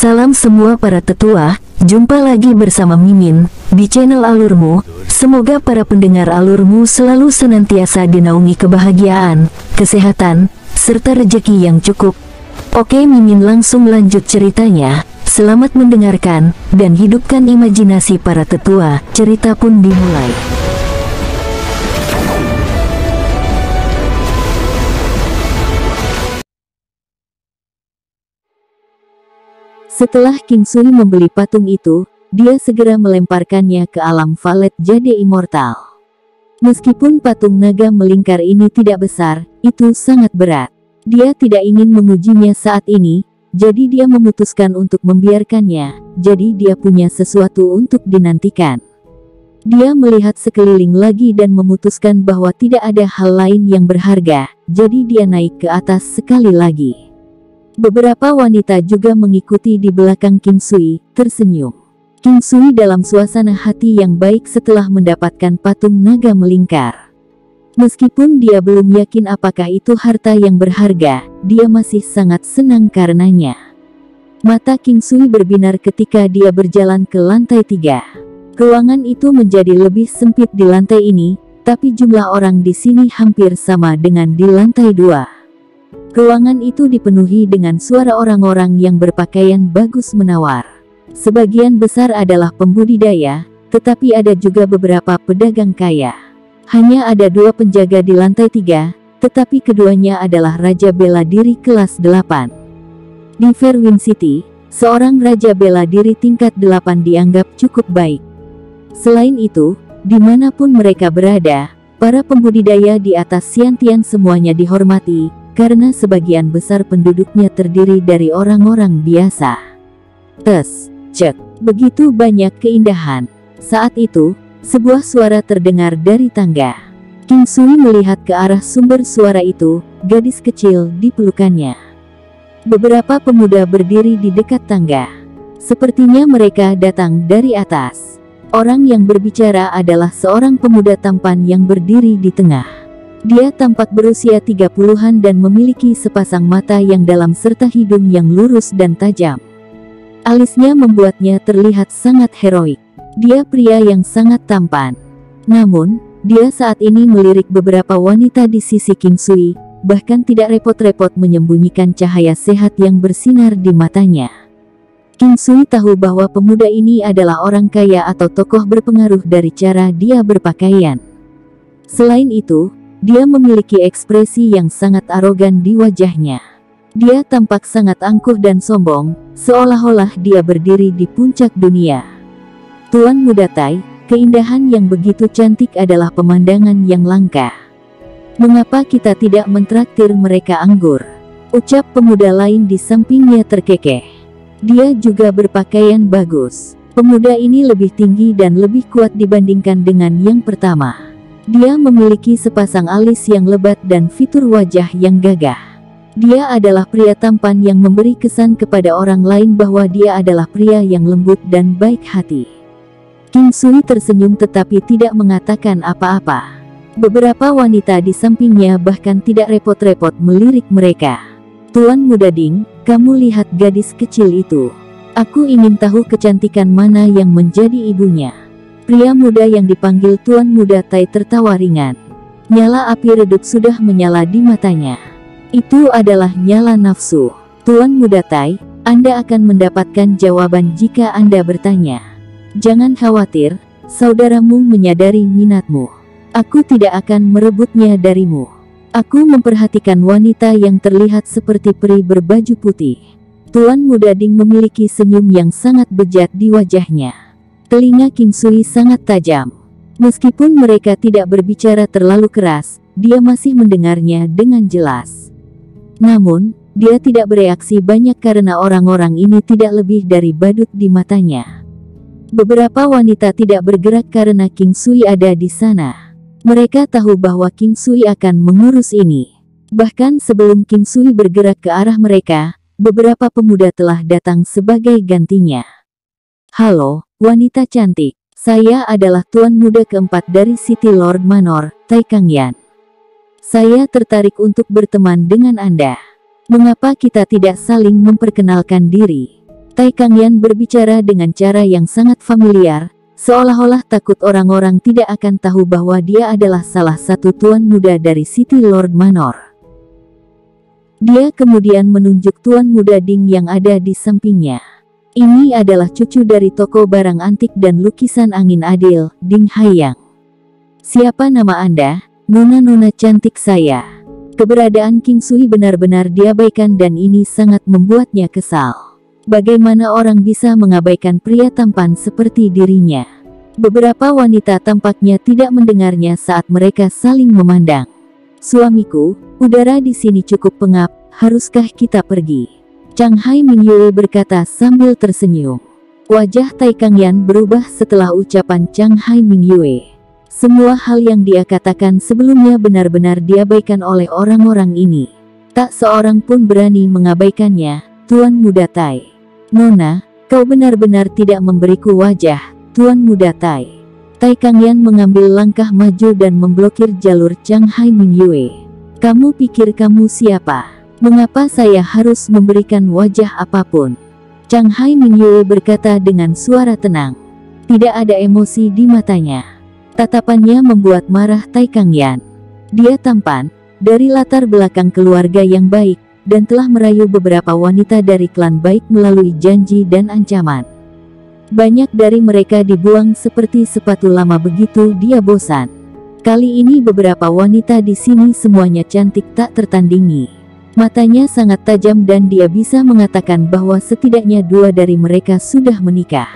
Salam semua para tetua, jumpa lagi bersama Mimin di channel Alurmu. Semoga para pendengar Alurmu selalu senantiasa dinaungi kebahagiaan, kesehatan, serta rezeki yang cukup. Oke, Mimin langsung lanjut ceritanya. Selamat mendengarkan dan hidupkan imajinasi para tetua. Cerita pun dimulai. Setelah King Sui membeli patung itu, dia segera melemparkannya ke alam Valet Jade Immortal. Meskipun patung naga melingkar ini tidak besar, itu sangat berat. Dia tidak ingin mengujinya saat ini, jadi dia memutuskan untuk membiarkannya, jadi dia punya sesuatu untuk dinantikan. Dia melihat sekeliling lagi dan memutuskan bahwa tidak ada hal lain yang berharga, jadi dia naik ke atas sekali lagi. Beberapa wanita juga mengikuti di belakang King Sui, tersenyum. King Sui dalam suasana hati yang baik setelah mendapatkan patung naga melingkar. Meskipun dia belum yakin apakah itu harta yang berharga, dia masih sangat senang karenanya. Mata King Sui berbinar ketika dia berjalan ke lantai 3. Ruangan itu menjadi lebih sempit di lantai ini, tapi jumlah orang di sini hampir sama dengan di lantai 2. Ruangan itu dipenuhi dengan suara orang-orang yang berpakaian bagus menawar. Sebagian besar adalah pembudidaya, tetapi ada juga beberapa pedagang kaya. Hanya ada 2 penjaga di lantai 3, tetapi keduanya adalah Raja Bela Diri kelas 8. Di Fairwind City, seorang Raja Bela Diri tingkat 8 dianggap cukup baik. Selain itu, dimanapun mereka berada, para pembudidaya di atas Xiantian semuanya dihormati, karena sebagian besar penduduknya terdiri dari orang-orang biasa. Cek, begitu banyak keindahan. Saat itu, sebuah suara terdengar dari tangga. King Sui melihat ke arah sumber suara itu, gadis kecil di pelukannya. Beberapa pemuda berdiri di dekat tangga. Sepertinya mereka datang dari atas. Orang yang berbicara adalah seorang pemuda tampan yang berdiri di tengah. Dia tampak berusia 30-an dan memiliki sepasang mata yang dalam serta hidung yang lurus dan tajam. Alisnya membuatnya terlihat sangat heroik. Dia pria yang sangat tampan. Namun, dia saat ini melirik beberapa wanita di sisi King Sui, bahkan tidak repot-repot menyembunyikan cahaya sehat yang bersinar di matanya. King Sui tahu bahwa pemuda ini adalah orang kaya atau tokoh berpengaruh dari cara dia berpakaian. Selain itu, dia memiliki ekspresi yang sangat arogan di wajahnya. Dia tampak sangat angkuh dan sombong, seolah-olah dia berdiri di puncak dunia. Tuan Muda Tai, keindahan yang begitu cantik adalah pemandangan yang langka. Mengapa kita tidak mentraktir mereka anggur? Ucap pemuda lain di sampingnya terkekeh. Dia juga berpakaian bagus. Pemuda ini lebih tinggi dan lebih kuat dibandingkan dengan yang pertama. Dia memiliki sepasang alis yang lebat dan fitur wajah yang gagah. Dia adalah pria tampan yang memberi kesan kepada orang lain bahwa dia adalah pria yang lembut dan baik hati. King Sui tersenyum tetapi tidak mengatakan apa-apa. Beberapa wanita di sampingnya bahkan tidak repot-repot melirik mereka. Tuan Muda Ding, kamu lihat gadis kecil itu. Aku ingin tahu kecantikan mana yang menjadi ibunya. Pria muda yang dipanggil Tuan Muda Tai tertawa ringan. Nyala api redup sudah menyala di matanya. Itu adalah nyala nafsu. Tuan Muda Tai, Anda akan mendapatkan jawaban jika Anda bertanya. Jangan khawatir, saudaramu menyadari minatmu. Aku tidak akan merebutnya darimu. Aku memperhatikan wanita yang terlihat seperti peri berbaju putih. Tuan Muda Ding memiliki senyum yang sangat bejat di wajahnya. Telinga King Sui sangat tajam. Meskipun mereka tidak berbicara terlalu keras, dia masih mendengarnya dengan jelas. Namun, dia tidak bereaksi banyak karena orang-orang ini tidak lebih dari badut di matanya. Beberapa wanita tidak bergerak karena King Sui ada di sana. Mereka tahu bahwa King Sui akan mengurus ini. Bahkan sebelum King Sui bergerak ke arah mereka, beberapa pemuda telah datang sebagai gantinya. Halo, wanita cantik. Saya adalah Tuan Muda keempat dari City Lord Manor, Tai Kangyan. Saya tertarik untuk berteman dengan Anda. Mengapa kita tidak saling memperkenalkan diri? Tai Kangyan berbicara dengan cara yang sangat familiar, seolah-olah takut orang-orang tidak akan tahu bahwa dia adalah salah satu tuan muda dari City Lord Manor. Dia kemudian menunjuk tuan muda Ding yang ada di sampingnya. Ini adalah cucu dari toko barang antik dan lukisan angin adil, Ding Haiyang. Siapa nama Anda, nona-nona cantik saya? Keberadaan King Sui benar-benar diabaikan dan ini sangat membuatnya kesal. Bagaimana orang bisa mengabaikan pria tampan seperti dirinya? Beberapa wanita tampaknya tidak mendengarnya saat mereka saling memandang. Suamiku, udara di sini cukup pengap, haruskah kita pergi? Chang Hai Mingyue berkata sambil tersenyum. Wajah Tai Kangyan berubah setelah ucapan Chang Hai Mingyue. Semua hal yang dia katakan sebelumnya benar-benar diabaikan oleh orang-orang ini. Tak seorang pun berani mengabaikannya, Tuan Muda Tai. Nona, kau benar-benar tidak memberiku wajah, Tuan Muda Tai. Tai Kangyan mengambil langkah maju dan memblokir jalur Chang Hai Mingyue. Kamu pikir kamu siapa? Mengapa saya harus memberikan wajah apapun? Chang Hai Mingyue berkata dengan suara tenang. Tidak ada emosi di matanya. Tatapannya membuat marah Tai Kangyan. Dia tampan, dari latar belakang keluarga yang baik, dan telah merayu beberapa wanita dari klan baik melalui janji dan ancaman. Banyak dari mereka dibuang seperti sepatu lama begitu dia bosan. Kali ini beberapa wanita di sini semuanya cantik tak tertandingi. Matanya sangat tajam dan dia bisa mengatakan bahwa setidaknya 2 dari mereka sudah menikah.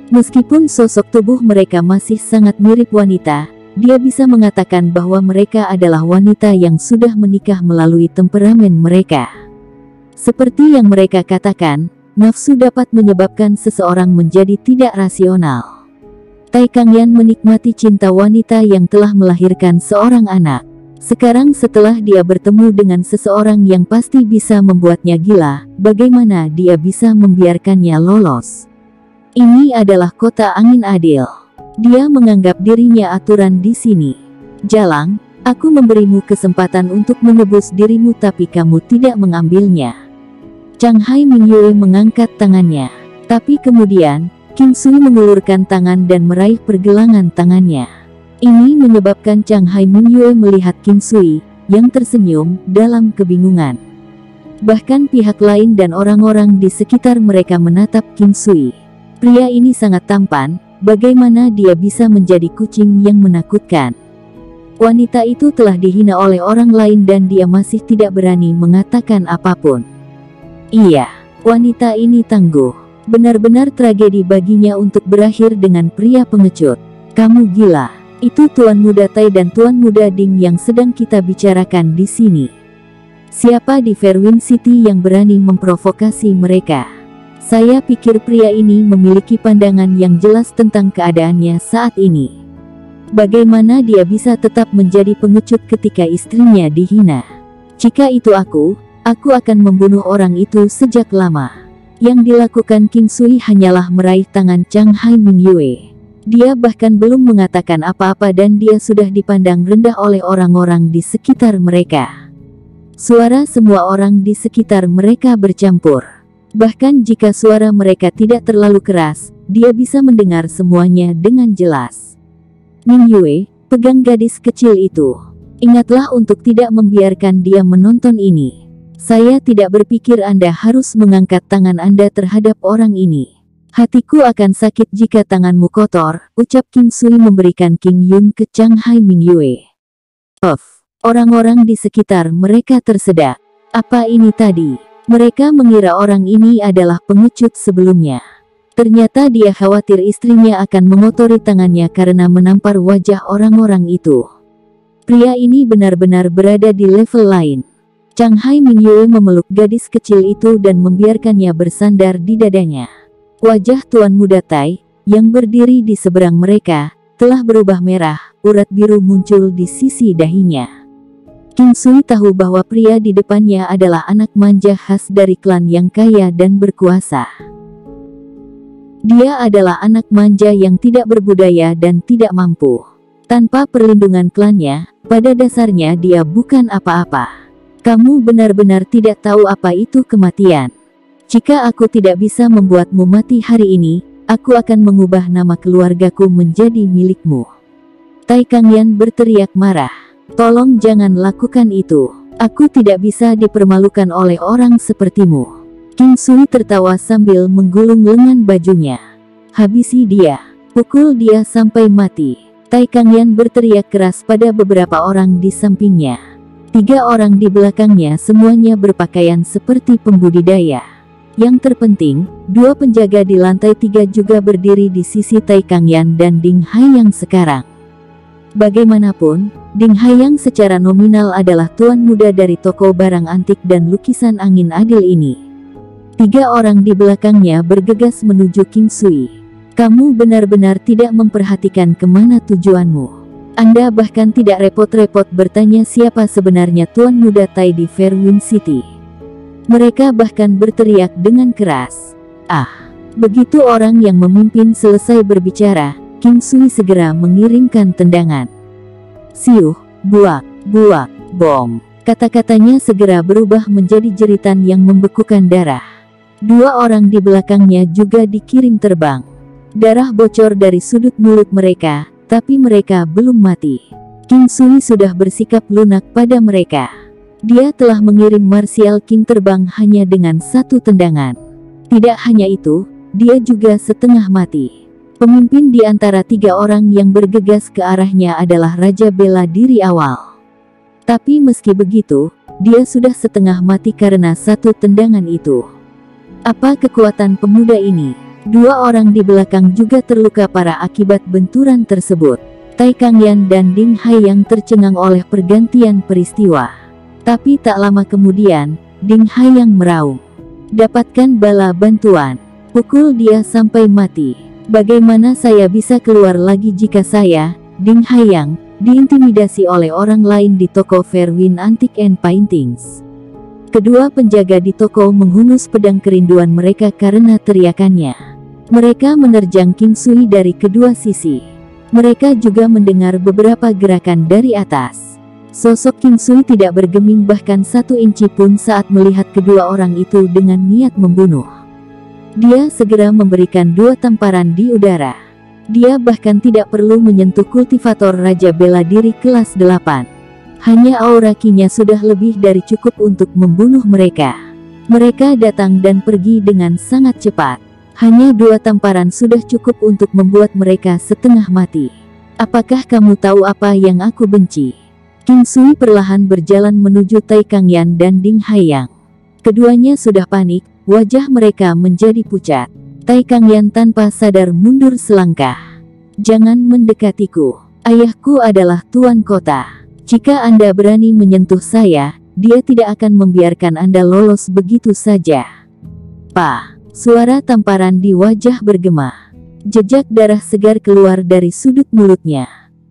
Meskipun sosok tubuh mereka masih sangat mirip wanita, dia bisa mengatakan bahwa mereka adalah wanita yang sudah menikah melalui temperamen mereka. Seperti yang mereka katakan, nafsu dapat menyebabkan seseorang menjadi tidak rasional. Tai Kangyan menikmati cinta wanita yang telah melahirkan seorang anak. Sekarang setelah dia bertemu dengan seseorang yang pasti bisa membuatnya gila, bagaimana dia bisa membiarkannya lolos? Ini adalah kota angin adil. Dia menganggap dirinya aturan di sini. Jalang, aku memberimu kesempatan untuk menebus dirimu tapi kamu tidak mengambilnya. Chang Hai Mingyue mengangkat tangannya. Tapi kemudian, King Sui mengulurkan tangan dan meraih pergelangan tangannya. Ini menyebabkan Chang Hai Mingyue melihat King Sui, yang tersenyum, dalam kebingungan. Bahkan pihak lain dan orang-orang di sekitar mereka menatap King Sui. Pria ini sangat tampan, bagaimana dia bisa menjadi kucing yang menakutkan? Wanita itu telah dihina oleh orang lain dan dia masih tidak berani mengatakan apapun. Iya, wanita ini tangguh. Benar-benar tragedi baginya untuk berakhir dengan pria pengecut. Kamu gila. Itu Tuan Muda Tai dan Tuan Muda Ding yang sedang kita bicarakan di sini. Siapa di Fairwind City yang berani memprovokasi mereka? Saya pikir pria ini memiliki pandangan yang jelas tentang keadaannya saat ini. Bagaimana dia bisa tetap menjadi pengecut ketika istrinya dihina? Jika itu aku akan membunuh orang itu sejak lama. Yang dilakukan King Sui hanyalah meraih tangan Chang Hai Mingyue. Dia bahkan belum mengatakan apa-apa dan dia sudah dipandang rendah oleh orang-orang di sekitar mereka. Suara semua orang di sekitar mereka bercampur. Bahkan jika suara mereka tidak terlalu keras, dia bisa mendengar semuanya dengan jelas. Mingyue, pegang gadis kecil itu. Ingatlah untuk tidak membiarkan dia menonton ini. Saya tidak berpikir Anda harus mengangkat tangan Anda terhadap orang ini. Hatiku akan sakit jika tanganmu kotor, ucap King Sui memberikan King Yun ke Chang Hai Mingyue. Orang-orang di sekitar mereka tersedak. Apa ini tadi? Mereka mengira orang ini adalah pengecut sebelumnya. Ternyata dia khawatir istrinya akan mengotori tangannya karena menampar wajah orang-orang itu. Pria ini benar-benar berada di level lain. Chang Hai Mingyue memeluk gadis kecil itu dan membiarkannya bersandar di dadanya. Wajah Tuan Muda Tai, yang berdiri di seberang mereka, telah berubah merah, urat biru muncul di sisi dahinya. King Sui tahu bahwa pria di depannya adalah anak manja khas dari klan yang kaya dan berkuasa. Dia adalah anak manja yang tidak berbudaya dan tidak mampu. Tanpa perlindungan klannya, pada dasarnya dia bukan apa-apa. Kamu benar-benar tidak tahu apa itu kematian. Jika aku tidak bisa membuatmu mati hari ini, aku akan mengubah nama keluargaku menjadi milikmu. Tai Kangyan berteriak marah. Tolong jangan lakukan itu. Aku tidak bisa dipermalukan oleh orang sepertimu. King Sui tertawa sambil menggulung lengan bajunya. Habisi dia. Pukul dia sampai mati. Tai Kangyan berteriak keras pada beberapa orang di sampingnya. 3 orang di belakangnya semuanya berpakaian seperti pembudidaya. Yang terpenting, 2 penjaga di lantai 3 juga berdiri di sisi Tai Kangyan dan Ding Haiyang sekarang. Bagaimanapun, Ding Haiyang secara nominal adalah tuan muda dari toko barang antik dan lukisan angin adil ini. 3 orang di belakangnya bergegas menuju King Sui. Kamu benar-benar tidak memperhatikan kemana tujuanmu. Anda bahkan tidak repot-repot bertanya siapa sebenarnya tuan muda Tai di Fairwind City. Mereka bahkan berteriak dengan keras. Begitu orang yang memimpin selesai berbicara, King Sui segera mengirimkan tendangan. Siuh, buak, buak, bom. Kata-katanya segera berubah menjadi jeritan yang membekukan darah. 2 orang di belakangnya juga dikirim terbang. Darah bocor dari sudut mulut mereka, tapi mereka belum mati. King Sui sudah bersikap lunak pada mereka. Dia telah mengirim Martial King terbang hanya dengan 1 tendangan. Tidak hanya itu, dia juga setengah mati. Pemimpin di antara 3 orang yang bergegas ke arahnya adalah Raja Bela Diri awal. Tapi meski begitu, dia sudah setengah mati karena 1 tendangan itu. Apa kekuatan pemuda ini? 2 orang di belakang juga terluka parah akibat benturan tersebut. Tai Kangyan dan Ding Haiyang tercengang oleh pergantian peristiwa. Tapi tak lama kemudian, Ding Haiyang meraung. Dapatkan bala bantuan. Pukul dia sampai mati. Bagaimana saya bisa keluar lagi jika saya, Ding Haiyang, diintimidasi oleh orang lain di toko Fairwind Antique and Paintings? Kedua penjaga di toko menghunus pedang kerinduan mereka karena teriakannya. Mereka menerjang King Sui dari kedua sisi. Mereka juga mendengar beberapa gerakan dari atas. Sosok King Sui tidak bergeming bahkan 1 inci pun saat melihat kedua orang itu dengan niat membunuh. Dia segera memberikan 2 tamparan di udara. Dia bahkan tidak perlu menyentuh kultivator Raja Bela Diri kelas 8. Hanya aura Ki-nya sudah lebih dari cukup untuk membunuh mereka. Mereka datang dan pergi dengan sangat cepat. Hanya 2 tamparan sudah cukup untuk membuat mereka setengah mati. Apakah kamu tahu apa yang aku benci? King Sui perlahan berjalan menuju Tai Kangyan dan Ding Haiyang. Keduanya sudah panik, wajah mereka menjadi pucat. Tai Kangyan tanpa sadar mundur selangkah. Jangan mendekatiku. Ayahku adalah tuan kota. Jika Anda berani menyentuh saya, dia tidak akan membiarkan Anda lolos begitu saja. Pak. Suara tamparan di wajah bergema. Jejak darah segar keluar dari sudut mulutnya.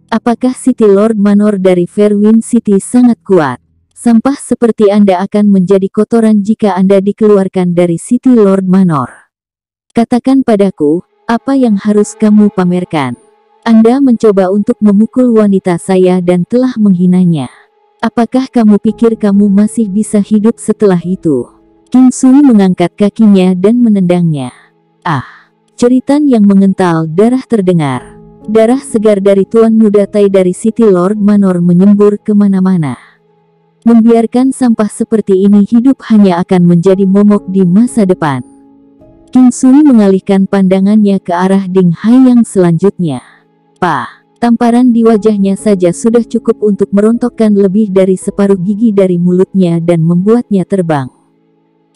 Apakah City Lord Manor dari Fairwind City sangat kuat? Sampah seperti Anda akan menjadi kotoran jika Anda dikeluarkan dari City Lord Manor. Katakan padaku, apa yang harus kamu pamerkan? Anda mencoba untuk memukul wanita saya dan telah menghinanya. Apakah kamu pikir kamu masih bisa hidup setelah itu? King Sui mengangkat kakinya dan menendangnya. Ceritan yang mengental darah terdengar. Darah segar dari tuan muda Tai dari City Lord Manor menyembur kemana-mana. Membiarkan sampah seperti ini hidup hanya akan menjadi momok di masa depan. King Sui mengalihkan pandangannya ke arah Ding Haiyang selanjutnya. Tamparan di wajahnya saja sudah cukup untuk merontokkan lebih dari separuh gigi dari mulutnya dan membuatnya terbang.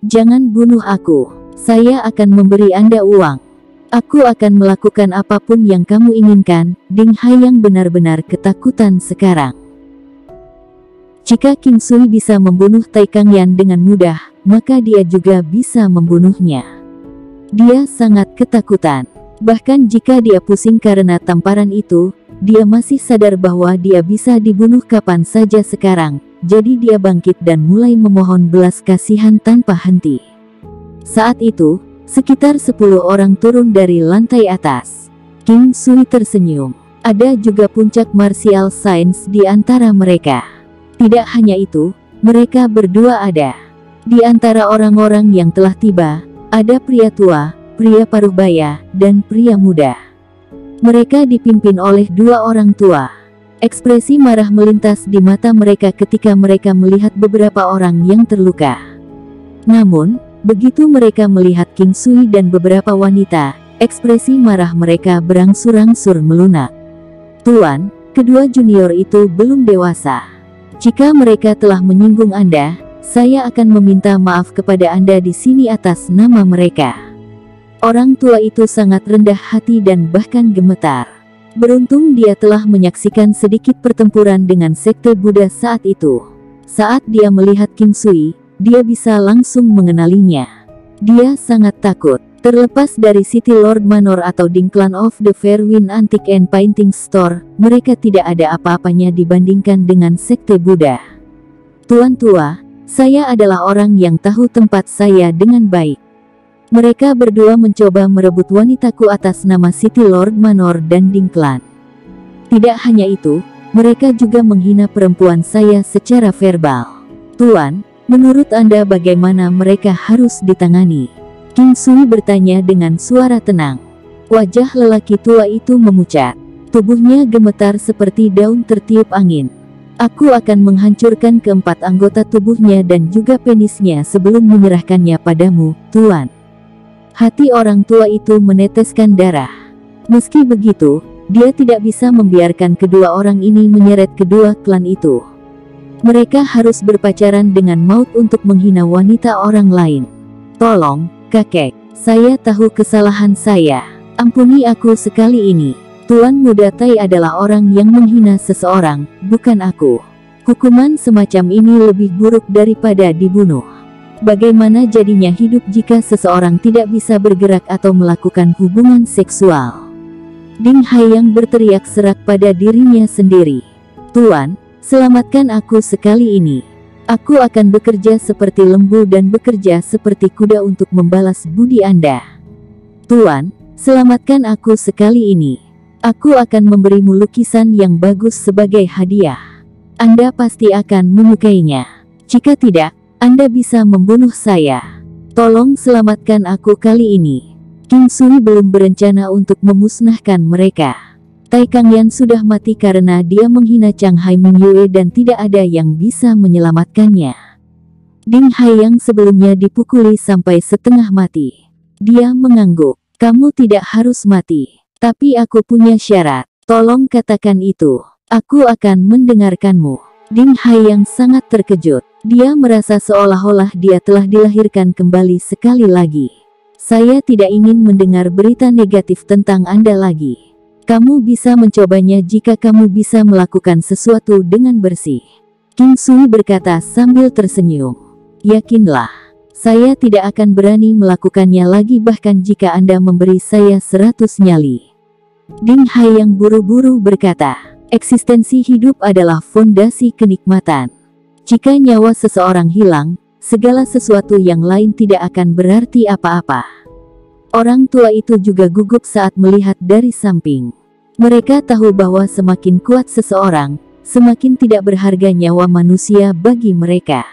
Jangan bunuh aku. Saya akan memberi Anda uang. Aku akan melakukan apapun yang kamu inginkan. Ding Haiyang benar-benar ketakutan sekarang. Jika King Sui bisa membunuh Tai Kangyan dengan mudah, maka dia juga bisa membunuhnya. Dia sangat ketakutan. Bahkan jika dia pusing karena tamparan itu, dia masih sadar bahwa dia bisa dibunuh kapan saja sekarang. Jadi dia bangkit dan mulai memohon belas kasihan tanpa henti. Saat itu, sekitar 10 orang turun dari lantai atas. King Sui tersenyum. Ada juga puncak martial science di antara mereka. Tidak hanya itu, mereka berdua ada. Di antara orang-orang yang telah tiba, Ada pria tua, pria paruh baya, dan pria muda. Mereka dipimpin oleh dua orang tua. Ekspresi marah melintas di mata mereka ketika mereka melihat beberapa orang yang terluka. Namun, begitu mereka melihat King Sui dan beberapa wanita, ekspresi marah mereka berangsur-angsur melunak. Tuan, kedua junior itu belum dewasa. Jika mereka telah menyinggung Anda, saya akan meminta maaf kepada Anda di sini atas nama mereka. Orang tua itu sangat rendah hati dan bahkan gemetar. Beruntung dia telah menyaksikan sedikit pertempuran dengan sekte Buddha saat itu. Saat dia melihat King Sui, dia bisa langsung mengenalinya. Dia sangat takut. Terlepas dari City Lord Manor atau Dingklan of the Fairwind Antique and Painting Store, mereka tidak ada apa-apanya dibandingkan dengan sekte Buddha. Tuan tua, saya adalah orang yang tahu tempat saya dengan baik. Mereka berdua mencoba merebut wanitaku atas nama City Lord Manor dan Dingklan. Tidak hanya itu, mereka juga menghina perempuan saya secara verbal. Tuan, menurut Anda bagaimana mereka harus ditangani? King Sui bertanya dengan suara tenang. Wajah lelaki tua itu memucat. Tubuhnya gemetar seperti daun tertiup angin. Aku akan menghancurkan keempat anggota tubuhnya dan juga penisnya sebelum menyerahkannya padamu, Tuan. Hati orang tua itu meneteskan darah. Meski begitu, dia tidak bisa membiarkan kedua orang ini menyeret kedua klan itu. Mereka harus berpacaran dengan maut untuk menghina wanita orang lain. Tolong, kakek, saya tahu kesalahan saya. Ampuni aku sekali ini. Tuan Muda Tai adalah orang yang menghina seseorang, bukan aku. Hukuman semacam ini lebih buruk daripada dibunuh. Bagaimana jadinya hidup jika seseorang tidak bisa bergerak atau melakukan hubungan seksual? Ding Haiyang berteriak serak pada dirinya sendiri. Tuan, selamatkan aku sekali ini. Aku akan bekerja seperti lembu dan bekerja seperti kuda untuk membalas budi Anda. Tuan, selamatkan aku sekali ini. Aku akan memberimu lukisan yang bagus sebagai hadiah. Anda pasti akan menyukainya. Jika tidak, Anda bisa membunuh saya. Tolong selamatkan aku kali ini. King Sui belum berencana untuk memusnahkan mereka. Tai Kangyan sudah mati karena dia menghina Chang Hai Mingyue dan tidak ada yang bisa menyelamatkannya. Ding Haiyang sebelumnya dipukuli sampai setengah mati. Dia mengangguk. Kamu tidak harus mati. Tapi aku punya syarat. Tolong katakan itu. Aku akan mendengarkanmu. Ding Haiyang sangat terkejut. Dia merasa seolah-olah dia telah dilahirkan kembali sekali lagi. Saya tidak ingin mendengar berita negatif tentang Anda lagi. Kamu bisa mencobanya jika kamu bisa melakukan sesuatu dengan bersih. King Sui berkata sambil tersenyum. Yakinlah, saya tidak akan berani melakukannya lagi bahkan jika Anda memberi saya 100 nyali. Ding Haiyang buru-buru berkata, eksistensi hidup adalah fondasi kenikmatan. Jika nyawa seseorang hilang, segala sesuatu yang lain tidak akan berarti apa-apa. Orang tua itu juga gugup saat melihat dari samping. Mereka tahu bahwa semakin kuat seseorang, semakin tidak berharga nyawa manusia bagi mereka.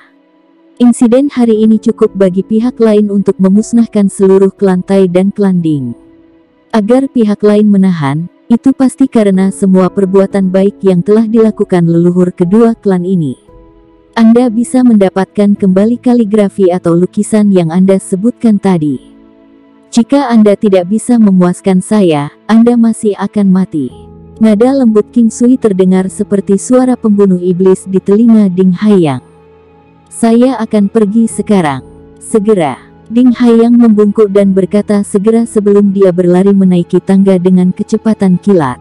Insiden hari ini cukup bagi pihak lain untuk memusnahkan seluruh klan Tai dan klan Ding. Agar pihak lain menahan, itu pasti karena semua perbuatan baik yang telah dilakukan leluhur kedua klan ini. Anda bisa mendapatkan kembali kaligrafi atau lukisan yang Anda sebutkan tadi. Jika Anda tidak bisa memuaskan saya, Anda masih akan mati. Nada lembut King Sui terdengar seperti suara pembunuh iblis di telinga Ding Haiyang. Saya akan pergi sekarang. Segera. Ding Haiyang membungkuk dan berkata segera sebelum dia berlari menaiki tangga dengan kecepatan kilat.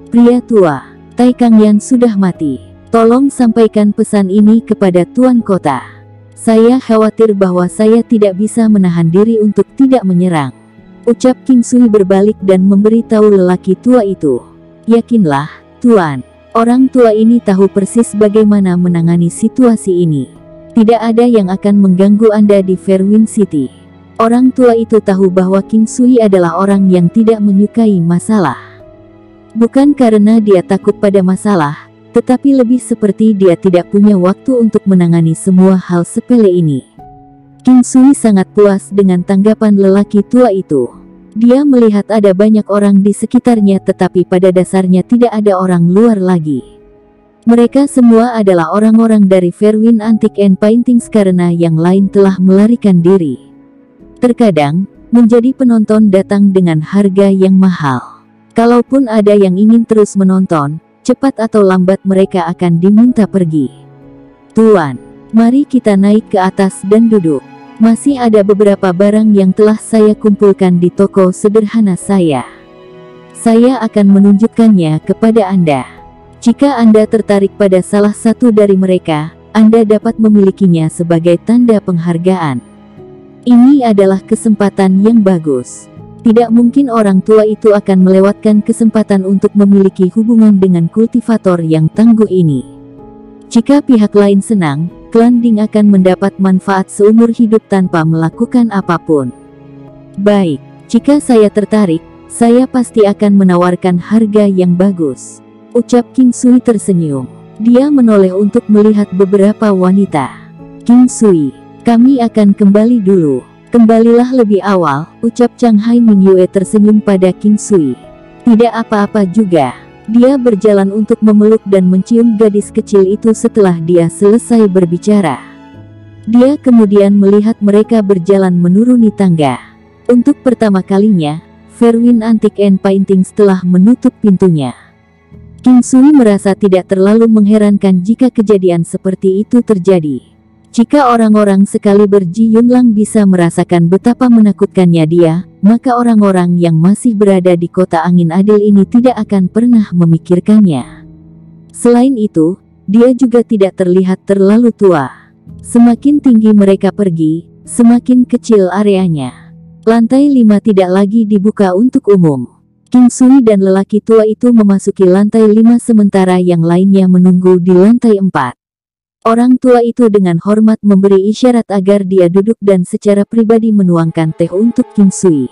Pria tua, Tai Kangyan sudah mati. Tolong sampaikan pesan ini kepada Tuan Kota. Saya khawatir bahwa saya tidak bisa menahan diri untuk tidak menyerang. Ucap King Sui berbalik dan memberitahu lelaki tua itu. Yakinlah, Tuan. Orang tua ini tahu persis bagaimana menangani situasi ini. Tidak ada yang akan mengganggu Anda di Fairwind City. Orang tua itu tahu bahwa King Sui adalah orang yang tidak menyukai masalah. Bukan karena dia takut pada masalah, tetapi lebih seperti dia tidak punya waktu untuk menangani semua hal sepele ini. King Sui sangat puas dengan tanggapan lelaki tua itu. Dia melihat ada banyak orang di sekitarnya, tetapi pada dasarnya tidak ada orang luar lagi. Mereka semua adalah orang-orang dari Fairwind Antique and Paintings karena yang lain telah melarikan diri. Terkadang, menjadi penonton datang dengan harga yang mahal. Kalaupun ada yang ingin terus menonton, cepat atau lambat mereka akan diminta pergi. Tuan, mari kita naik ke atas dan duduk. Masih ada beberapa barang yang telah saya kumpulkan di toko sederhana saya. Saya akan menunjukkannya kepada Anda. Jika Anda tertarik pada salah satu dari mereka, Anda dapat memilikinya sebagai tanda penghargaan. Ini adalah kesempatan yang bagus. Tidak mungkin orang tua itu akan melewatkan kesempatan untuk memiliki hubungan dengan kultivator yang tangguh ini. Jika pihak lain senang, klan Ding akan mendapat manfaat seumur hidup tanpa melakukan apapun. Baik, jika saya tertarik, saya pasti akan menawarkan harga yang bagus, ucap King Sui tersenyum. Dia menoleh untuk melihat beberapa wanita. King Sui, kami akan kembali dulu. Kembalilah lebih awal, ucap Chang Hai Mingyue tersenyum pada King Sui. Tidak apa-apa juga. Dia berjalan untuk memeluk dan mencium gadis kecil itu setelah dia selesai berbicara. Dia kemudian melihat mereka berjalan menuruni tangga. Untuk pertama kalinya, Fairwind Antique and Paintings telah menutup pintunya. King Sui merasa tidak terlalu mengherankan jika kejadian seperti itu terjadi. Jika orang-orang sekali Ji Yunlang bisa merasakan betapa menakutkannya dia, maka orang-orang yang masih berada di kota angin adil ini tidak akan pernah memikirkannya. Selain itu, dia juga tidak terlihat terlalu tua. Semakin tinggi mereka pergi, semakin kecil areanya. Lantai 5 tidak lagi dibuka untuk umum. King Sui dan lelaki tua itu memasuki lantai 5 sementara yang lainnya menunggu di lantai 4. Orang tua itu dengan hormat memberi isyarat agar dia duduk dan secara pribadi menuangkan teh untuk King Sui.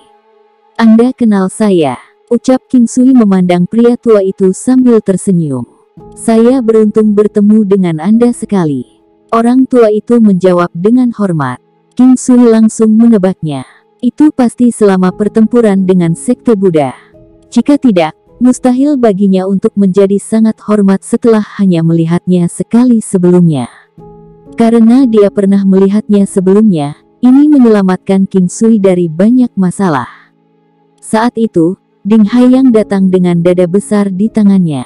Anda kenal saya, ucap King Sui memandang pria tua itu sambil tersenyum. Saya beruntung bertemu dengan Anda sekali. Orang tua itu menjawab dengan hormat. King Sui langsung menebaknya. Itu pasti selama pertempuran dengan sekte Buddha. Jika tidak, mustahil baginya untuk menjadi sangat hormat setelah hanya melihatnya sekali sebelumnya. Karena dia pernah melihatnya sebelumnya, ini menyelamatkan King Sui dari banyak masalah. Saat itu, Ding Haiyang datang dengan dada besar di tangannya.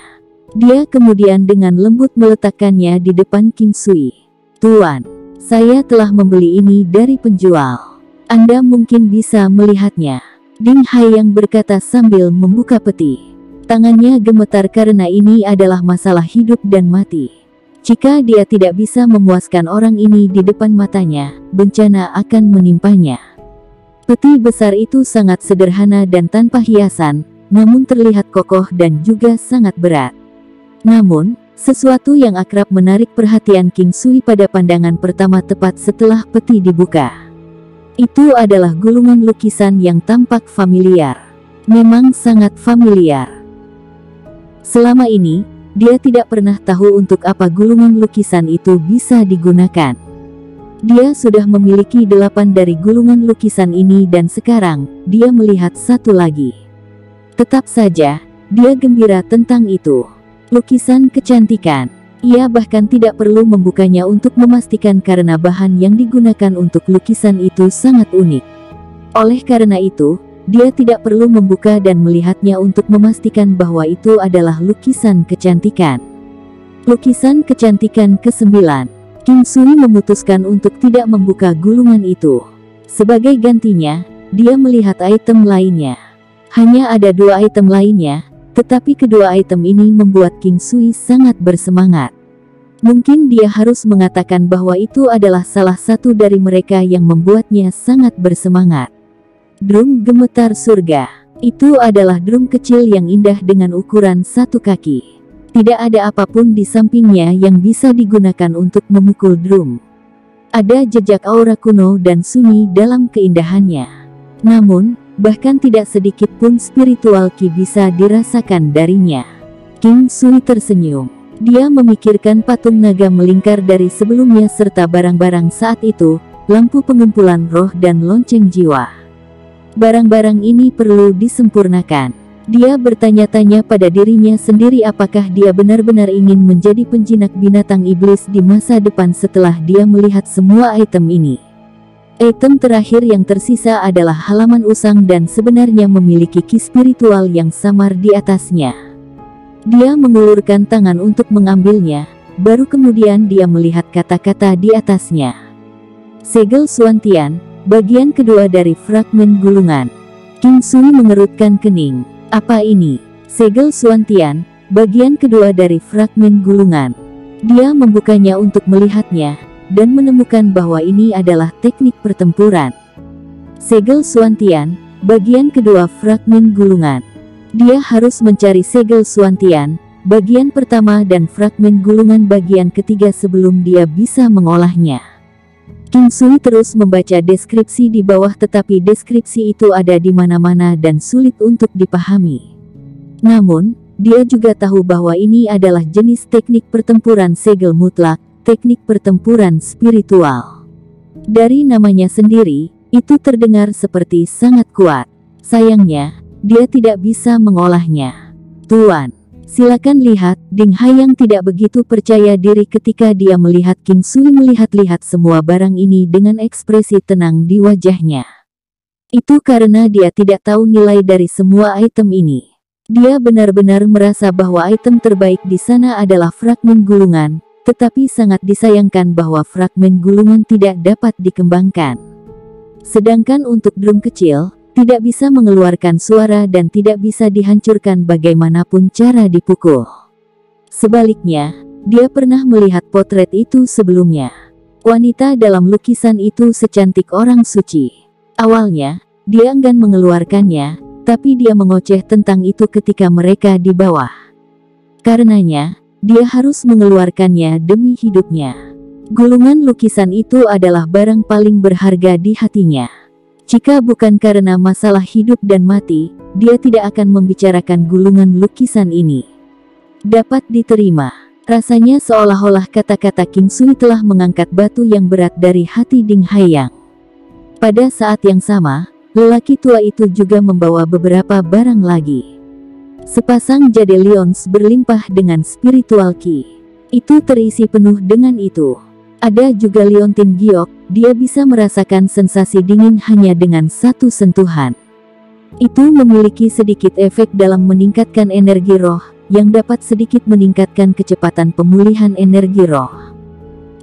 Dia kemudian dengan lembut meletakkannya di depan King Sui. Tuan, saya telah membeli ini dari penjual. Anda mungkin bisa melihatnya. Ding Haiyang berkata sambil membuka peti. Tangannya gemetar karena ini adalah masalah hidup dan mati. Jika dia tidak bisa memuaskan orang ini di depan matanya, bencana akan menimpanya. Peti besar itu sangat sederhana dan tanpa hiasan, namun terlihat kokoh dan juga sangat berat. Namun, sesuatu yang akrab menarik perhatian King Sui pada pandangan pertama tepat setelah peti dibuka. Itu adalah gulungan lukisan yang tampak familiar. Memang sangat familiar. Selama ini, dia tidak pernah tahu untuk apa gulungan lukisan itu bisa digunakan. Dia sudah memiliki 8 dari gulungan lukisan ini dan sekarang, dia melihat satu lagi. Tetap saja, dia gembira tentang itu. Lukisan kecantikan. Ia bahkan tidak perlu membukanya untuk memastikan karena bahan yang digunakan untuk lukisan itu sangat unik. Oleh karena itu, dia tidak perlu membuka dan melihatnya untuk memastikan bahwa itu adalah lukisan kecantikan. Lukisan kecantikan ke-9. King Sui memutuskan untuk tidak membuka gulungan itu. Sebagai gantinya, dia melihat item lainnya. Hanya ada 2 item lainnya, tetapi kedua item ini membuat King Sui sangat bersemangat. Mungkin dia harus mengatakan bahwa itu adalah salah satu dari mereka yang membuatnya sangat bersemangat. Drum gemetar surga. Itu adalah drum kecil yang indah dengan ukuran 1 kaki. Tidak ada apapun di sampingnya yang bisa digunakan untuk memukul drum. Ada jejak aura kuno dan sunyi dalam keindahannya. Namun, bahkan tidak sedikit pun spiritual ki bisa dirasakan darinya. King Sui tersenyum. Dia memikirkan patung naga melingkar dari sebelumnya serta barang-barang saat itu, lampu pengumpulan roh dan lonceng jiwa. Barang-barang ini perlu disempurnakan. Dia bertanya-tanya pada dirinya sendiri apakah dia benar-benar ingin menjadi penjinak binatang iblis di masa depan setelah dia melihat semua item ini. Item terakhir yang tersisa adalah halaman usang dan sebenarnya memiliki ki spiritual yang samar di atasnya. Dia mengulurkan tangan untuk mengambilnya, baru kemudian dia melihat kata-kata di atasnya. Segel Suantian, bagian kedua dari fragmen gulungan. King Sui mengerutkan kening. Apa ini? Segel Suantian, bagian kedua dari fragmen gulungan. Dia membukanya untuk melihatnya, dan menemukan bahwa ini adalah teknik pertempuran. Segel Suantian, bagian kedua fragmen gulungan. Dia harus mencari segel Suantian, bagian pertama dan fragmen gulungan bagian ketiga sebelum dia bisa mengolahnya. King Sui terus membaca deskripsi di bawah tetapi deskripsi itu ada di mana-mana dan sulit untuk dipahami. Namun, dia juga tahu bahwa ini adalah jenis teknik pertempuran segel mutlak, teknik pertempuran spiritual. Dari namanya sendiri, itu terdengar seperti sangat kuat. Sayangnya, dia tidak bisa mengolahnya. Tuan, silakan lihat. Ding Haiyang tidak begitu percaya diri ketika dia melihat King Sui melihat-lihat semua barang ini dengan ekspresi tenang di wajahnya. Itu karena dia tidak tahu nilai dari semua item ini. Dia benar-benar merasa bahwa item terbaik di sana adalah fragmen gulungan, tetapi sangat disayangkan bahwa fragmen gulungan tidak dapat dikembangkan. Sedangkan untuk drum kecil, tidak bisa mengeluarkan suara dan tidak bisa dihancurkan bagaimanapun cara dipukul. Sebaliknya, dia pernah melihat potret itu sebelumnya. Wanita dalam lukisan itu secantik orang suci. Awalnya, dia enggan mengeluarkannya, tapi dia mengoceh tentang itu ketika mereka di bawah. Karenanya, dia harus mengeluarkannya demi hidupnya. Gulungan lukisan itu adalah barang paling berharga di hatinya. Jika bukan karena masalah hidup dan mati, dia tidak akan membicarakan gulungan lukisan ini. Dapat diterima. Rasanya seolah-olah kata-kata King Sui telah mengangkat batu yang berat dari hati Ding Haiyang. Pada saat yang sama, lelaki tua itu juga membawa beberapa barang lagi. Sepasang jade lions berlimpah dengan spiritual ki. Itu terisi penuh dengan itu. Ada juga liontin giok, dia bisa merasakan sensasi dingin hanya dengan satu sentuhan. Itu memiliki sedikit efek dalam meningkatkan energi roh, yang dapat sedikit meningkatkan kecepatan pemulihan energi roh.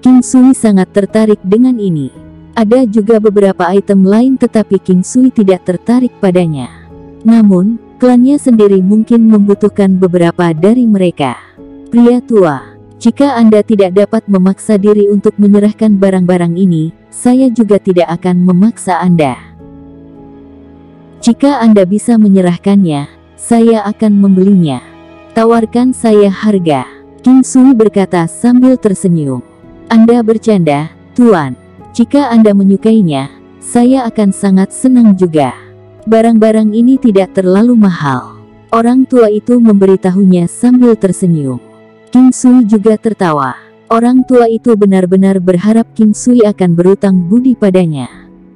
King Sui sangat tertarik dengan ini. Ada juga beberapa item lain tetapi King Sui tidak tertarik padanya. Namun, klannya sendiri mungkin membutuhkan beberapa dari mereka. Pria tua. Jika Anda tidak dapat memaksa diri untuk menyerahkan barang-barang ini, saya juga tidak akan memaksa Anda. Jika Anda bisa menyerahkannya, saya akan membelinya. Tawarkan saya harga. King Sui berkata sambil tersenyum. Anda bercanda, Tuan. Jika Anda menyukainya, saya akan sangat senang juga. Barang-barang ini tidak terlalu mahal. Orang tua itu memberitahunya sambil tersenyum. King Sui juga tertawa. Orang tua itu benar-benar berharap King Sui akan berutang budi padanya.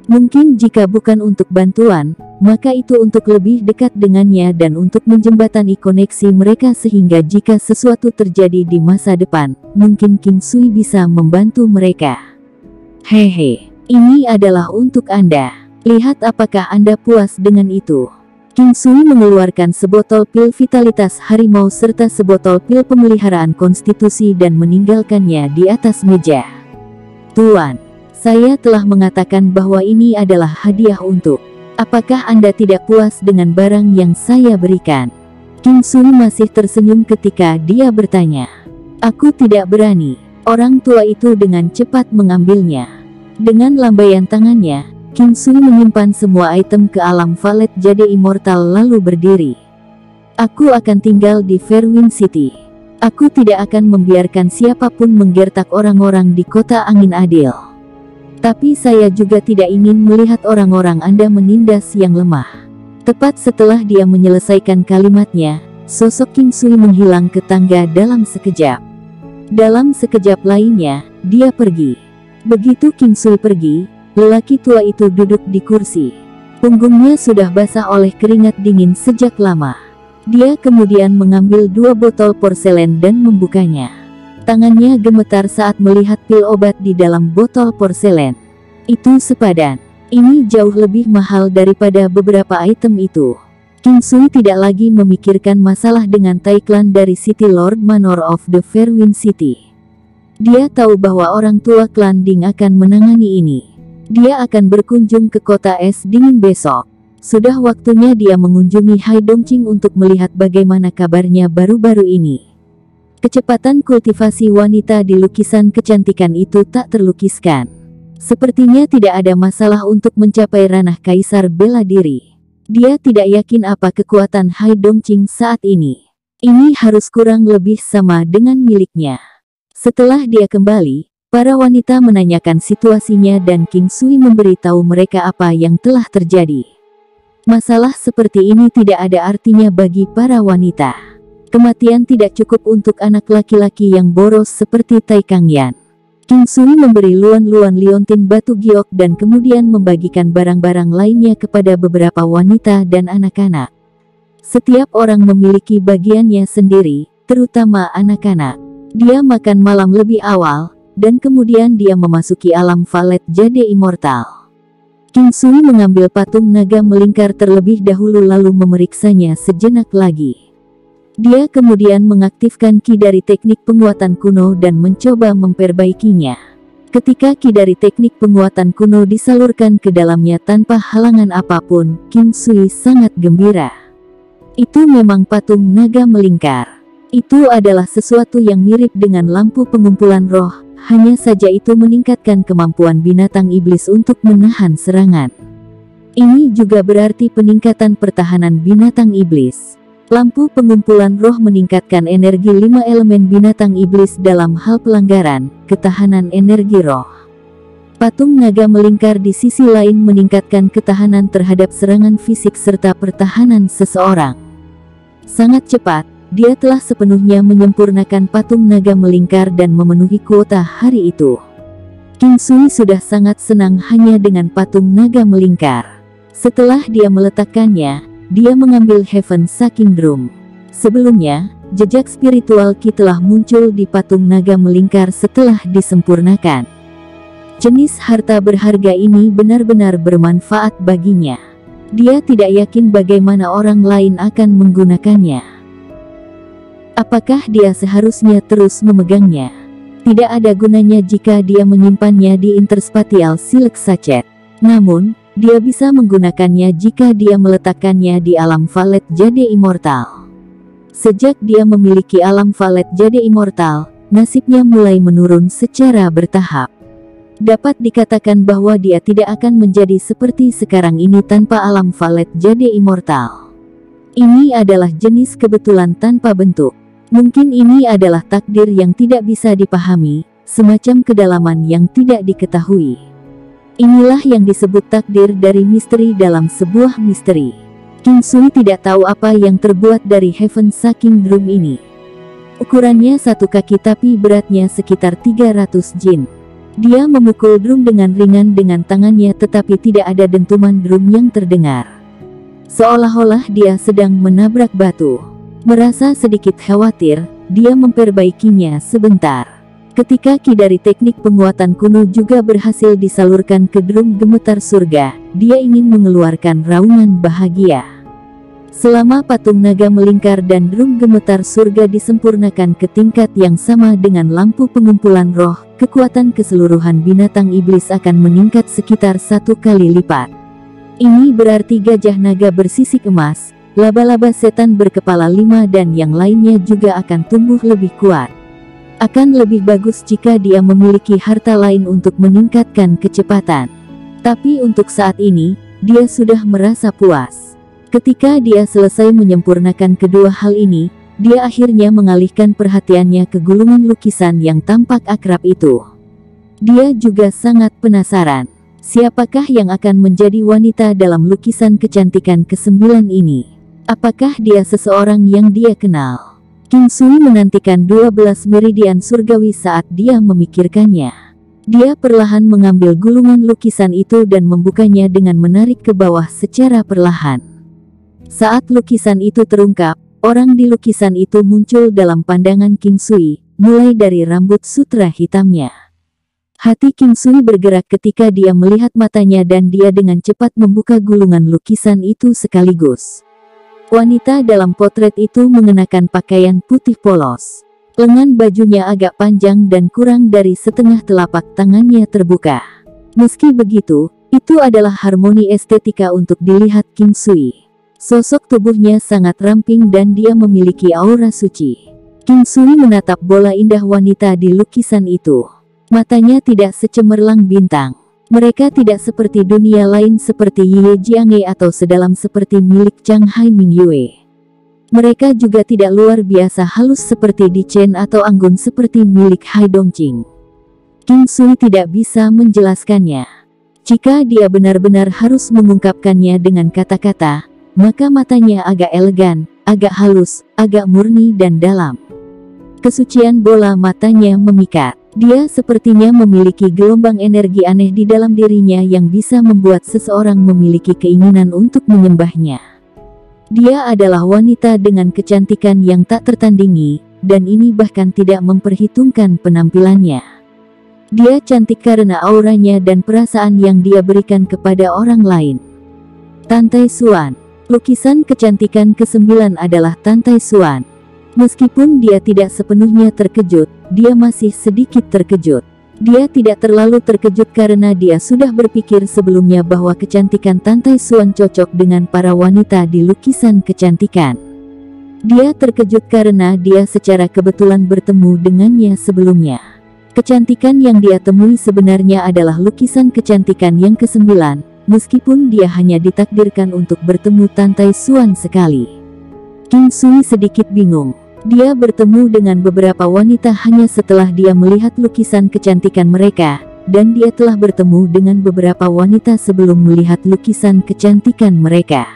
Mungkin jika bukan untuk bantuan, maka itu untuk lebih dekat dengannya dan untuk menjembatani koneksi mereka sehingga jika sesuatu terjadi di masa depan, mungkin King Sui bisa membantu mereka. Hehe, ini adalah untuk Anda. Lihat apakah Anda puas dengan itu. King Sui mengeluarkan sebotol pil vitalitas harimau serta sebotol pil pemeliharaan konstitusi dan meninggalkannya di atas meja. Tuan, saya telah mengatakan bahwa ini adalah hadiah untuk. Apakah Anda tidak puas dengan barang yang saya berikan? King Sui masih tersenyum ketika dia bertanya. Aku tidak berani. Orang tua itu dengan cepat mengambilnya. Dengan lambaian tangannya, King Sui menyimpan semua item ke alam valet jade immortal lalu berdiri. Aku akan tinggal di Fairwind City. Aku tidak akan membiarkan siapapun menggertak orang-orang di kota angin adil. Tapi saya juga tidak ingin melihat orang-orang Anda menindas yang lemah. Tepat setelah dia menyelesaikan kalimatnya, sosok King Sui menghilang ke tangga dalam sekejap. Dalam sekejap lainnya, dia pergi. Begitu King Sui pergi, lelaki tua itu duduk di kursi. Punggungnya sudah basah oleh keringat dingin sejak lama. Dia kemudian mengambil 2 botol porselen dan membukanya. Tangannya gemetar saat melihat pil obat di dalam botol porselen. Itu sepadan. Ini jauh lebih mahal daripada beberapa item itu. King Sui tidak lagi memikirkan masalah dengan Tai Clan dari City Lord Manor of the Fairwind City. Dia tahu bahwa orang tua klan Ding akan menangani ini. Dia akan berkunjung ke kota es dingin besok. Sudah waktunya dia mengunjungi Hai Dongqing untuk melihat bagaimana kabarnya baru-baru ini. Kecepatan kultivasi wanita di lukisan kecantikan itu tak terlukiskan. Sepertinya tidak ada masalah untuk mencapai ranah kaisar bela diri. Dia tidak yakin apa kekuatan Hai Dongqing saat ini. Ini harus kurang lebih sama dengan miliknya. Setelah dia kembali, para wanita menanyakan situasinya dan King Sui memberitahu mereka apa yang telah terjadi. Masalah seperti ini tidak ada artinya bagi para wanita. Kematian tidak cukup untuk anak laki-laki yang boros seperti Tai Kangyan. King Sui memberi luan-luan liontin batu giok dan kemudian membagikan barang-barang lainnya kepada beberapa wanita dan anak-anak. Setiap orang memiliki bagiannya sendiri, terutama anak-anak. Dia makan malam lebih awal, dan kemudian dia memasuki alam Valet Jade Immortal. King Sui mengambil patung naga melingkar terlebih dahulu lalu memeriksanya sejenak lagi. Dia kemudian mengaktifkan ki dari teknik penguatan kuno dan mencoba memperbaikinya. Ketika ki dari teknik penguatan kuno disalurkan ke dalamnya tanpa halangan apapun, King Sui sangat gembira. Itu memang patung naga melingkar. Itu adalah sesuatu yang mirip dengan lampu pengumpulan roh, hanya saja itu meningkatkan kemampuan binatang iblis untuk menahan serangan. Ini juga berarti peningkatan pertahanan binatang iblis. Lampu pengumpulan roh meningkatkan energi 5 elemen binatang iblis dalam hal pelanggaran, ketahanan energi roh. Patung naga melingkar di sisi lain meningkatkan ketahanan terhadap serangan fisik serta pertahanan seseorang. Sangat cepat, dia telah sepenuhnya menyempurnakan patung naga melingkar dan memenuhi kuota hari itu. King Sui sudah sangat senang hanya dengan patung naga melingkar. Setelah dia meletakkannya, dia mengambil Heaven Sucking Drum. Sebelumnya, jejak spiritual Ki telah muncul di patung naga melingkar setelah disempurnakan. Jenis harta berharga ini benar-benar bermanfaat baginya. Dia tidak yakin bagaimana orang lain akan menggunakannya. Apakah dia seharusnya terus memegangnya? Tidak ada gunanya jika dia menyimpannya di Interspatial Silk Sachet. Namun, dia bisa menggunakannya jika dia meletakkannya di alam Valet Jade Immortal. Sejak dia memiliki alam Valet Jade Immortal, nasibnya mulai menurun secara bertahap. Dapat dikatakan bahwa dia tidak akan menjadi seperti sekarang ini tanpa alam Valet Jade Immortal. Ini adalah jenis kebetulan tanpa bentuk. Mungkin ini adalah takdir yang tidak bisa dipahami, semacam kedalaman yang tidak diketahui. Inilah yang disebut takdir dari misteri dalam sebuah misteri. King Sui tidak tahu apa yang terbuat dari Heaven Sucking Drum ini. Ukurannya 1 kaki tapi beratnya sekitar 300 jin. Dia memukul drum dengan ringan dengan tangannya tetapi tidak ada dentuman drum yang terdengar. Seolah-olah dia sedang menabrak batu. Merasa sedikit khawatir, dia memperbaikinya sebentar. Ketika ki dari teknik penguatan kuno juga berhasil disalurkan ke drum gemetar surga, dia ingin mengeluarkan raungan bahagia. Selama patung naga melingkar dan drum gemetar surga disempurnakan ke tingkat yang sama dengan lampu pengumpulan roh, kekuatan keseluruhan binatang iblis akan meningkat sekitar 1 kali lipat. Ini berarti gajah naga bersisik emas, laba-laba setan berkepala 5 dan yang lainnya juga akan tumbuh lebih kuat. Akan lebih bagus jika dia memiliki harta lain untuk meningkatkan kecepatan. Tapi untuk saat ini, dia sudah merasa puas. Ketika dia selesai menyempurnakan kedua hal ini, dia akhirnya mengalihkan perhatiannya ke gulungan lukisan yang tampak akrab itu. Dia juga sangat penasaran, siapakah yang akan menjadi wanita dalam lukisan kecantikan ke-9 ini? Apakah dia seseorang yang dia kenal? King Sui menantikan 12 meridian surgawi saat dia memikirkannya. Dia perlahan mengambil gulungan lukisan itu dan membukanya dengan menarik ke bawah secara perlahan. Saat lukisan itu terungkap, orang di lukisan itu muncul dalam pandangan King Sui, mulai dari rambut sutra hitamnya. Hati King Sui bergerak ketika dia melihat matanya dan dia dengan cepat membuka gulungan lukisan itu sekaligus. Wanita dalam potret itu mengenakan pakaian putih polos. Lengan bajunya agak panjang dan kurang dari setengah telapak tangannya terbuka. Meski begitu, itu adalah harmoni estetika untuk dilihat King Sui. Sosok tubuhnya sangat ramping dan dia memiliki aura suci. King Sui menatap bola indah wanita di lukisan itu. Matanya tidak secemerlang bintang. Mereka tidak seperti dunia lain seperti Ye Jianghe atau sedalam seperti milik Zhang Hai Mingyue. Mereka juga tidak luar biasa halus seperti Di Chen atau anggun seperti milik Hai Dongqing. King Sui tidak bisa menjelaskannya. Jika dia benar-benar harus mengungkapkannya dengan kata-kata, maka matanya agak elegan, agak halus, agak murni dan dalam. Kesucian bola matanya memikat. Dia sepertinya memiliki gelombang energi aneh di dalam dirinya yang bisa membuat seseorang memiliki keinginan untuk menyembahnya. Dia adalah wanita dengan kecantikan yang tak tertandingi, dan ini bahkan tidak memperhitungkan penampilannya. Dia cantik karena auranya dan perasaan yang dia berikan kepada orang lain. Tantai Xuan. Lukisan kecantikan ke-9 adalah Tantai Xuan. Meskipun dia tidak sepenuhnya terkejut, dia masih sedikit terkejut. Dia tidak terlalu terkejut karena dia sudah berpikir sebelumnya bahwa kecantikan Tantai Xuan cocok dengan para wanita di lukisan kecantikan. Dia terkejut karena dia secara kebetulan bertemu dengannya sebelumnya. Kecantikan yang dia temui sebenarnya adalah lukisan kecantikan yang ke-9, meskipun dia hanya ditakdirkan untuk bertemu Tantai Xuan sekali. King Sui sedikit bingung. Dia bertemu dengan beberapa wanita hanya setelah dia melihat lukisan kecantikan mereka, dan dia telah bertemu dengan beberapa wanita sebelum melihat lukisan kecantikan mereka.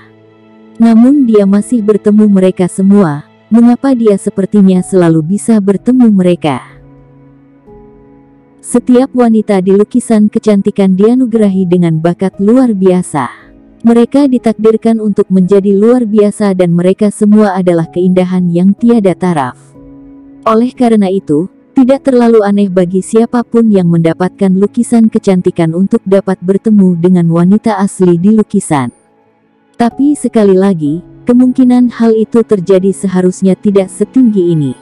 Namun dia masih bertemu mereka semua. Mengapa dia sepertinya selalu bisa bertemu mereka? Setiap wanita di lukisan kecantikan dianugerahi dengan bakat luar biasa. Mereka ditakdirkan untuk menjadi luar biasa dan mereka semua adalah keindahan yang tiada taraf. Oleh karena itu, tidak terlalu aneh bagi siapapun yang mendapatkan lukisan kecantikan untuk dapat bertemu dengan wanita asli di lukisan. Tapi sekali lagi, kemungkinan hal itu terjadi seharusnya tidak setinggi ini.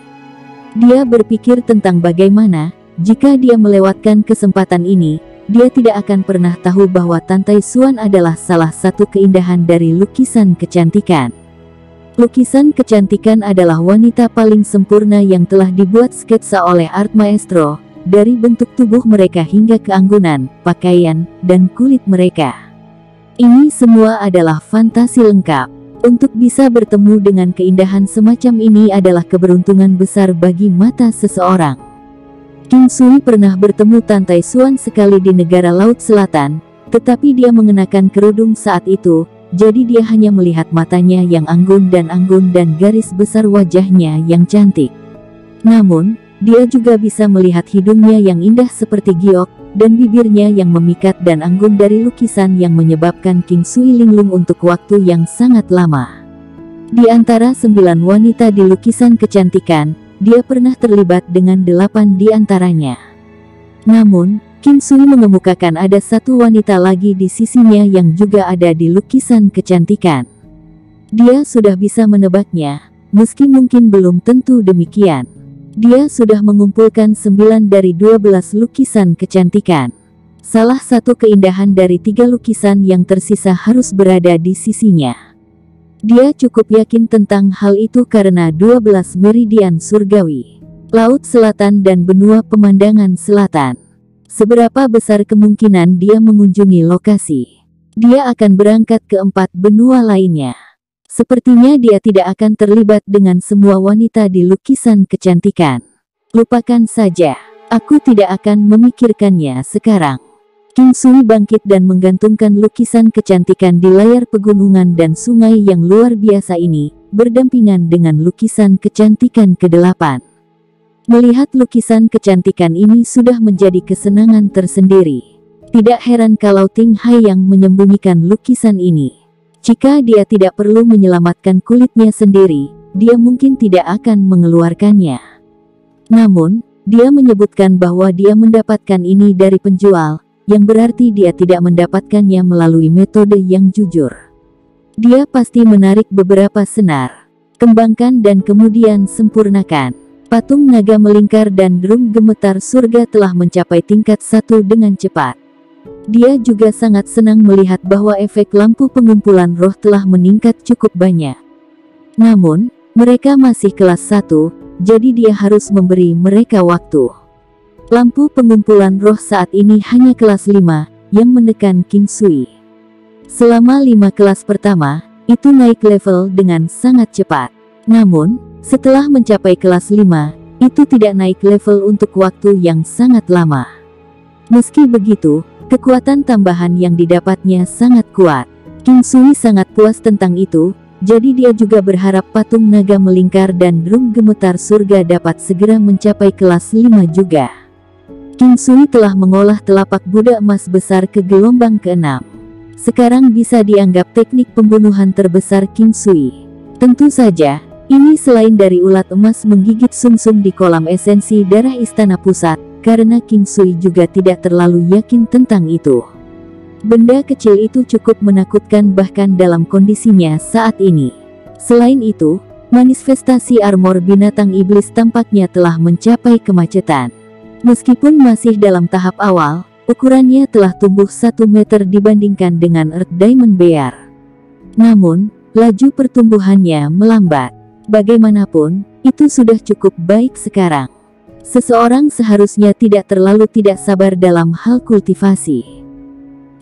Dia berpikir tentang bagaimana, jika dia melewatkan kesempatan ini, dia tidak akan pernah tahu bahwa Tantai Xuan adalah salah satu keindahan dari lukisan kecantikan. Lukisan kecantikan adalah wanita paling sempurna yang telah dibuat sketsa oleh art maestro, dari bentuk tubuh mereka hingga keanggunan, pakaian, dan kulit mereka. Ini semua adalah fantasi lengkap. Untuk bisa bertemu dengan keindahan semacam ini adalah keberuntungan besar bagi mata seseorang. King Sui pernah bertemu Tantai Xuan sekali di negara Laut Selatan, tetapi dia mengenakan kerudung saat itu, jadi dia hanya melihat matanya yang anggun dan garis besar wajahnya yang cantik. Namun, dia juga bisa melihat hidungnya yang indah seperti giok, dan bibirnya yang memikat dan anggun dari lukisan yang menyebabkan King Sui linglung untuk waktu yang sangat lama. Di antara 9 wanita di lukisan kecantikan, dia pernah terlibat dengan 8 di antaranya. Namun, King Sui mengemukakan ada satu wanita lagi di sisinya yang juga ada di lukisan kecantikan. Dia sudah bisa menebaknya, meski mungkin belum tentu demikian. Dia sudah mengumpulkan 9 dari 12 lukisan kecantikan. Salah satu keindahan dari 3 lukisan yang tersisa harus berada di sisinya. Dia cukup yakin tentang hal itu karena 12 meridian surgawi, Laut Selatan dan benua pemandangan selatan. Seberapa besar kemungkinan dia mengunjungi lokasi? Dia akan berangkat ke 4 benua lainnya. Sepertinya dia tidak akan terlibat dengan semua wanita di lukisan kecantikan. Lupakan saja, aku tidak akan memikirkannya sekarang. King Sui bangkit dan menggantungkan lukisan kecantikan di layar pegunungan dan sungai yang luar biasa ini, berdampingan dengan lukisan kecantikan ke-8. Melihat lukisan kecantikan ini sudah menjadi kesenangan tersendiri. Tidak heran kalau Ting Hai yang menyembunyikan lukisan ini. Jika dia tidak perlu menyelamatkan kulitnya sendiri, dia mungkin tidak akan mengeluarkannya. Namun, dia menyebutkan bahwa dia mendapatkan ini dari penjual, yang berarti dia tidak mendapatkannya melalui metode yang jujur. Dia pasti menarik beberapa senar, kembangkan dan kemudian sempurnakan. Patung naga melingkar dan drum gemetar surga telah mencapai tingkat 1 dengan cepat. Dia juga sangat senang melihat bahwa efek lampu pengumpulan roh telah meningkat cukup banyak. Namun, mereka masih kelas 1, jadi dia harus memberi mereka waktu. Lampu pengumpulan roh saat ini hanya kelas 5, yang menekan King Sui. Selama 5 kelas pertama, itu naik level dengan sangat cepat. Namun, setelah mencapai kelas 5, itu tidak naik level untuk waktu yang sangat lama. Meski begitu, kekuatan tambahan yang didapatnya sangat kuat. King Sui sangat puas tentang itu, jadi dia juga berharap patung naga melingkar dan drum gemetar surga dapat segera mencapai kelas 5 juga. King Sui telah mengolah telapak budak emas besar ke gelombang ke-6. Sekarang bisa dianggap teknik pembunuhan terbesar King Sui. Tentu saja, ini selain dari ulat emas menggigit sumsum di kolam esensi darah istana pusat, karena King Sui juga tidak terlalu yakin tentang itu. Benda kecil itu cukup menakutkan bahkan dalam kondisinya saat ini. Selain itu, manifestasi armor binatang iblis tampaknya telah mencapai kemacetan. Meskipun masih dalam tahap awal, ukurannya telah tumbuh 1 meter dibandingkan dengan Earth Diamond Bear. Namun, laju pertumbuhannya melambat. Bagaimanapun, itu sudah cukup baik sekarang. Seseorang seharusnya tidak terlalu tidak sabar dalam hal kultivasi.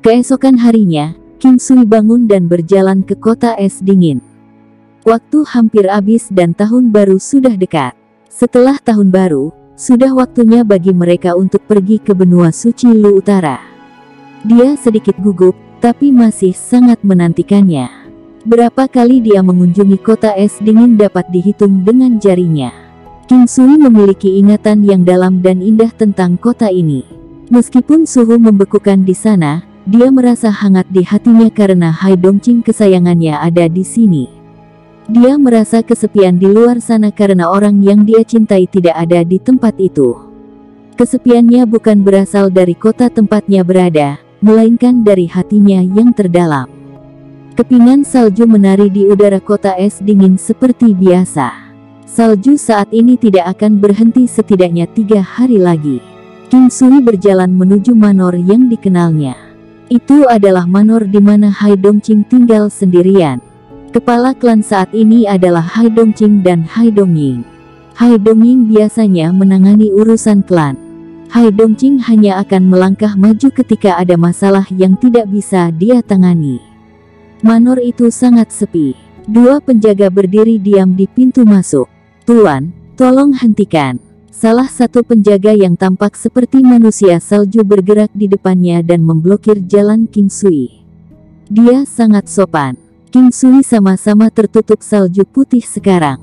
Keesokan harinya, King Sui bangun dan berjalan ke kota es dingin. Waktu hampir habis dan tahun baru sudah dekat. Setelah tahun baru, sudah waktunya bagi mereka untuk pergi ke benua suci Lu Utara. Dia sedikit gugup, tapi masih sangat menantikannya. Berapa kali dia mengunjungi kota es dingin dapat dihitung dengan jarinya. King Sui memiliki ingatan yang dalam dan indah tentang kota ini. Meskipun suhu membekukan di sana, dia merasa hangat di hatinya karena Hai Dongqing kesayangannya ada di sini. Dia merasa kesepian di luar sana karena orang yang dia cintai tidak ada di tempat itu. Kesepiannya bukan berasal dari kota tempatnya berada, melainkan dari hatinya yang terdalam. Kepingan salju menari di udara kota es dingin seperti biasa. Salju saat ini tidak akan berhenti setidaknya 3 hari lagi. King Sui berjalan menuju manor yang dikenalnya. Itu adalah manor di mana Hai Dongqing tinggal sendirian. Kepala klan saat ini adalah Hai Dongqing dan Hai Dongying. Hai Dongying biasanya menangani urusan klan. Hai Dongqing hanya akan melangkah maju ketika ada masalah yang tidak bisa dia tangani. Manor itu sangat sepi. 2 penjaga berdiri diam di pintu masuk. "Tuan, tolong hentikan." Salah satu penjaga yang tampak seperti manusia salju bergerak di depannya dan memblokir jalan King Sui. Dia sangat sopan. King Sui sama-sama tertutup salju putih sekarang.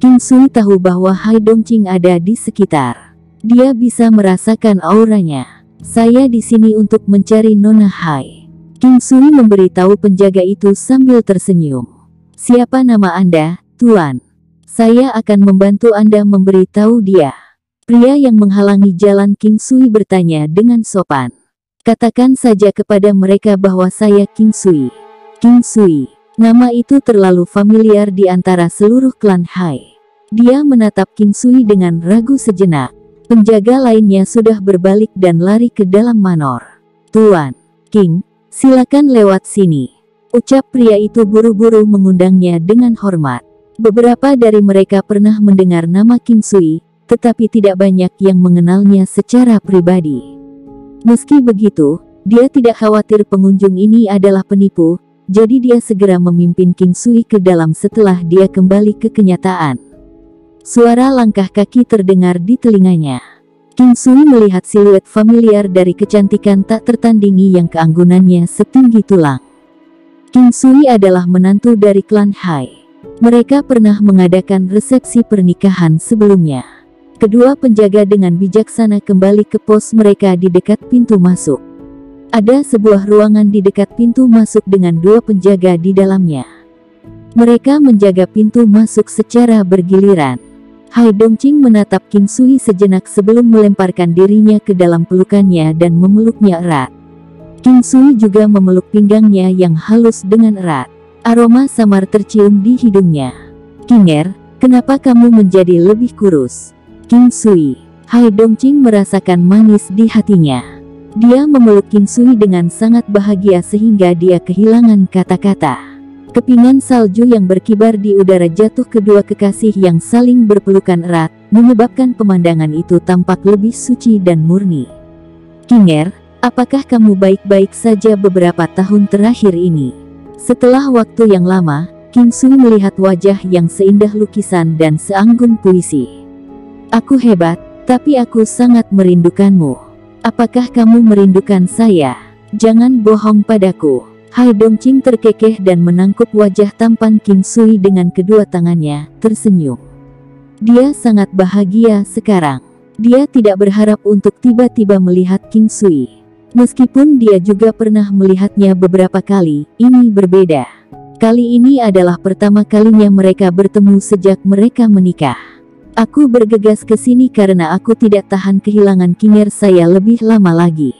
King Sui tahu bahwa Hai Dongqing ada di sekitar. Dia bisa merasakan auranya. "Saya di sini untuk mencari Nona Hai." King Sui memberitahu penjaga itu sambil tersenyum. "Siapa nama Anda, Tuan? Saya akan membantu Anda memberitahu dia." Pria yang menghalangi jalan King Sui bertanya dengan sopan. "Katakan saja kepada mereka bahwa saya King Sui." King Sui. Nama itu terlalu familiar di antara seluruh klan Hai. Dia menatap King Sui dengan ragu sejenak. Penjaga lainnya sudah berbalik dan lari ke dalam manor. "Tuan, King, silakan lewat sini." Ucap pria itu buru-buru mengundangnya dengan hormat. Beberapa dari mereka pernah mendengar nama King Sui, tetapi tidak banyak yang mengenalnya secara pribadi. Meski begitu, dia tidak khawatir pengunjung ini adalah penipu. Jadi dia segera memimpin King Sui ke dalam setelah dia kembali ke kenyataan. Suara langkah kaki terdengar di telinganya. King Sui melihat siluet familiar dari kecantikan tak tertandingi yang keanggunannya setinggi tulang. King Sui adalah menantu dari klan Hai. Mereka pernah mengadakan resepsi pernikahan sebelumnya. Kedua penjaga dengan bijaksana kembali ke pos mereka di dekat pintu masuk. Ada sebuah ruangan di dekat pintu masuk dengan 2 penjaga di dalamnya. Mereka menjaga pintu masuk secara bergiliran. Hai Dongqing menatap Qin Sui sejenak sebelum melemparkan dirinya ke dalam pelukannya dan memeluknya erat. Qin Sui juga memeluk pinggangnya yang halus dengan erat. Aroma samar tercium di hidungnya. "Qinger, kenapa kamu menjadi lebih kurus?" Qin Sui. Hai Dongqing merasakan manis di hatinya. Dia memeluk Qin Sui dengan sangat bahagia sehingga dia kehilangan kata-kata. Kepingan salju yang berkibar di udara jatuh kedua kekasih yang saling berpelukan erat, menyebabkan pemandangan itu tampak lebih suci dan murni. "Qinger, apakah kamu baik-baik saja beberapa tahun terakhir ini?" Setelah waktu yang lama, Qin Sui melihat wajah yang seindah lukisan dan seanggun puisi. "Aku hebat, tapi aku sangat merindukanmu. Apakah kamu merindukan saya? Jangan bohong padaku." Hai Dongqing terkekeh dan menangkup wajah tampan Qin Sui dengan kedua tangannya, tersenyum. Dia sangat bahagia sekarang. Dia tidak berharap untuk tiba-tiba melihat Qin Sui. Meskipun dia juga pernah melihatnya beberapa kali, ini berbeda. Kali ini adalah pertama kalinya mereka bertemu sejak mereka menikah. "Aku bergegas ke sini karena aku tidak tahan kehilangan Qinger saya lebih lama lagi."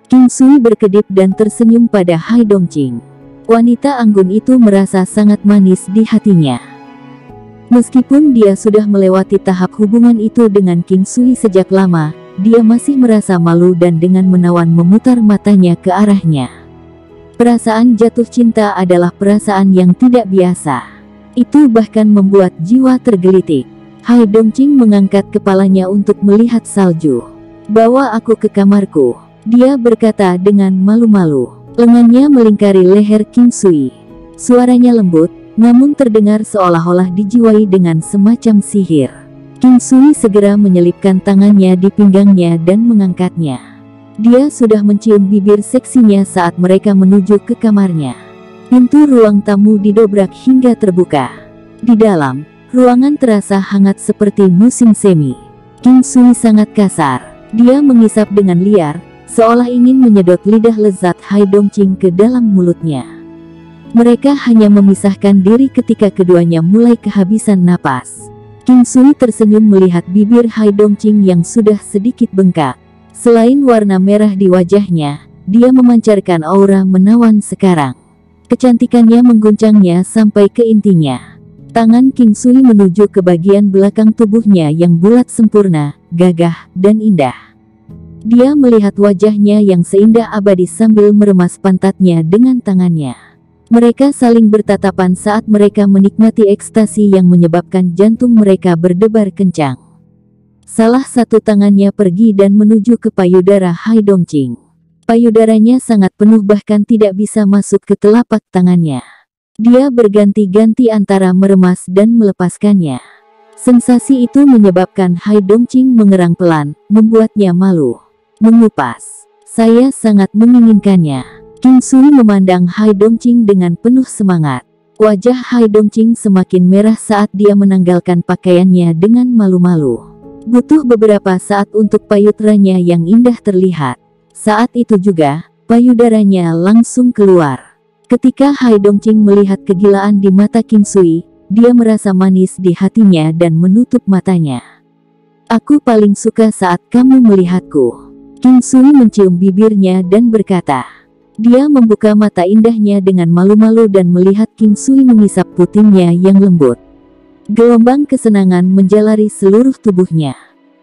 Qin Sui berkedip dan tersenyum pada Hai Dongqing. Wanita anggun itu merasa sangat manis di hatinya. Meskipun dia sudah melewati tahap hubungan itu dengan Qin Sui sejak lama, dia masih merasa malu dan dengan menawan memutar matanya ke arahnya. Perasaan jatuh cinta adalah perasaan yang tidak biasa. Itu bahkan membuat jiwa tergelitik. Hai Dongqing mengangkat kepalanya untuk melihat salju. "Bawa aku ke kamarku," dia berkata dengan malu-malu. Lengannya melingkari leher Qin Sui. Suaranya lembut, namun terdengar seolah-olah dijiwai dengan semacam sihir. Qin Sui segera menyelipkan tangannya di pinggangnya dan mengangkatnya. Dia sudah mencium bibir seksinya saat mereka menuju ke kamarnya. Pintu ruang tamu didobrak hingga terbuka. Di dalam, ruangan terasa hangat seperti musim semi. Qin Sui sangat kasar. Dia mengisap dengan liar, seolah ingin menyedot lidah lezat Hai Dongqing ke dalam mulutnya. Mereka hanya memisahkan diri ketika keduanya mulai kehabisan napas. Qin Sui tersenyum melihat bibir Hai Dongqing yang sudah sedikit bengkak. Selain warna merah di wajahnya, dia memancarkan aura menawan sekarang. Kecantikannya mengguncangnya sampai ke intinya. Tangan Qin Sui menuju ke bagian belakang tubuhnya yang bulat sempurna, gagah, dan indah. Dia melihat wajahnya yang seindah abadi sambil meremas pantatnya dengan tangannya. Mereka saling bertatapan saat mereka menikmati ekstasi yang menyebabkan jantung mereka berdebar kencang. Salah satu tangannya pergi dan menuju ke payudara Hai Dongqing. Payudaranya sangat penuh bahkan tidak bisa masuk ke telapak tangannya. Dia berganti-ganti antara meremas dan melepaskannya. Sensasi itu menyebabkan Hai Dongqing mengerang pelan, membuatnya malu. Mengupas. "Saya sangat menginginkannya." Qin Sui memandang Hai Dongqing dengan penuh semangat. Wajah Hai Dongqing semakin merah saat dia menanggalkan pakaiannya dengan malu-malu. Butuh beberapa saat untuk payudaranya yang indah terlihat. Saat itu juga, payudaranya langsung keluar. Ketika Hai Dongqing melihat kegilaan di mata Qin Sui, dia merasa manis di hatinya dan menutup matanya. "Aku paling suka saat kamu melihatku." Qin Sui mencium bibirnya dan berkata. Dia membuka mata indahnya dengan malu-malu dan melihat Qin Sui mengisap putingnya yang lembut. Gelombang kesenangan menjalari seluruh tubuhnya.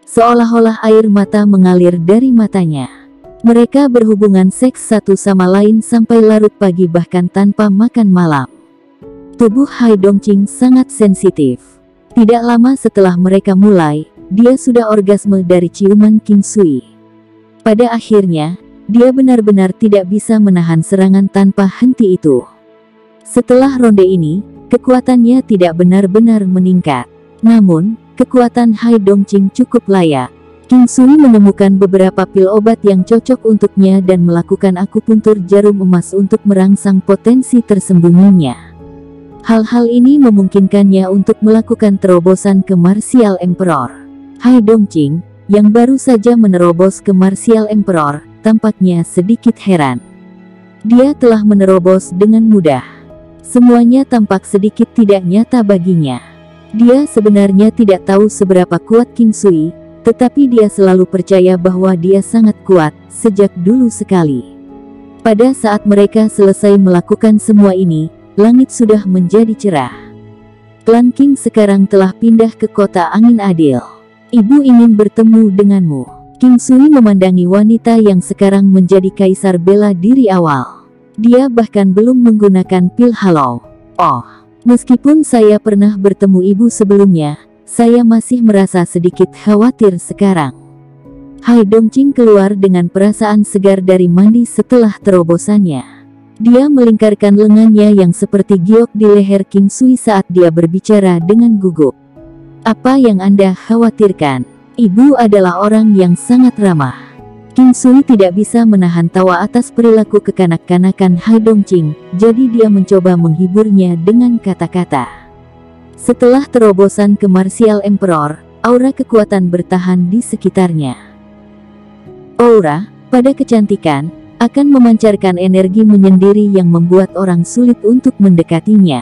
Seolah-olah air mata mengalir dari matanya. Mereka berhubungan seks satu sama lain sampai larut pagi bahkan tanpa makan malam. Tubuh Hai Dongqing sangat sensitif. Tidak lama setelah mereka mulai, dia sudah orgasme dari ciuman Qin Sui. Pada akhirnya, dia benar-benar tidak bisa menahan serangan tanpa henti itu. Setelah ronde ini, kekuatannya tidak benar-benar meningkat. Namun, kekuatan Hai Dongqing cukup layak. Qin Sui menemukan beberapa pil obat yang cocok untuknya dan melakukan akupuntur jarum emas untuk merangsang potensi tersembunyinya. Hal-hal ini memungkinkannya untuk melakukan terobosan ke Martial Emperor. Hai Dongqing, yang baru saja menerobos ke Martial Emperor, tampaknya sedikit heran. Dia telah menerobos dengan mudah. Semuanya tampak sedikit tidak nyata baginya. Dia sebenarnya tidak tahu seberapa kuat King Sui, tetapi dia selalu percaya bahwa dia sangat kuat, sejak dulu sekali. Pada saat mereka selesai melakukan semua ini, langit sudah menjadi cerah. Klan King sekarang telah pindah ke kota angin adil. Ibu ingin bertemu denganmu. King Sui memandangi wanita yang sekarang menjadi kaisar bela diri awal. Dia bahkan belum menggunakan pil halau. Oh, meskipun saya pernah bertemu ibu sebelumnya, saya masih merasa sedikit khawatir sekarang. Hai Dongqing keluar dengan perasaan segar dari mandi setelah terobosannya. Dia melingkarkan lengannya yang seperti giok di leher King Sui saat dia berbicara dengan gugup. Apa yang Anda khawatirkan? Ibu adalah orang yang sangat ramah. King Sui tidak bisa menahan tawa atas perilaku kekanak-kanakan Hai Dongqing, jadi dia mencoba menghiburnya dengan kata-kata. Setelah terobosan ke Martial Emperor, aura kekuatan bertahan di sekitarnya. Aura, pada kecantikan, akan memancarkan energi menyendiri yang membuat orang sulit untuk mendekatinya.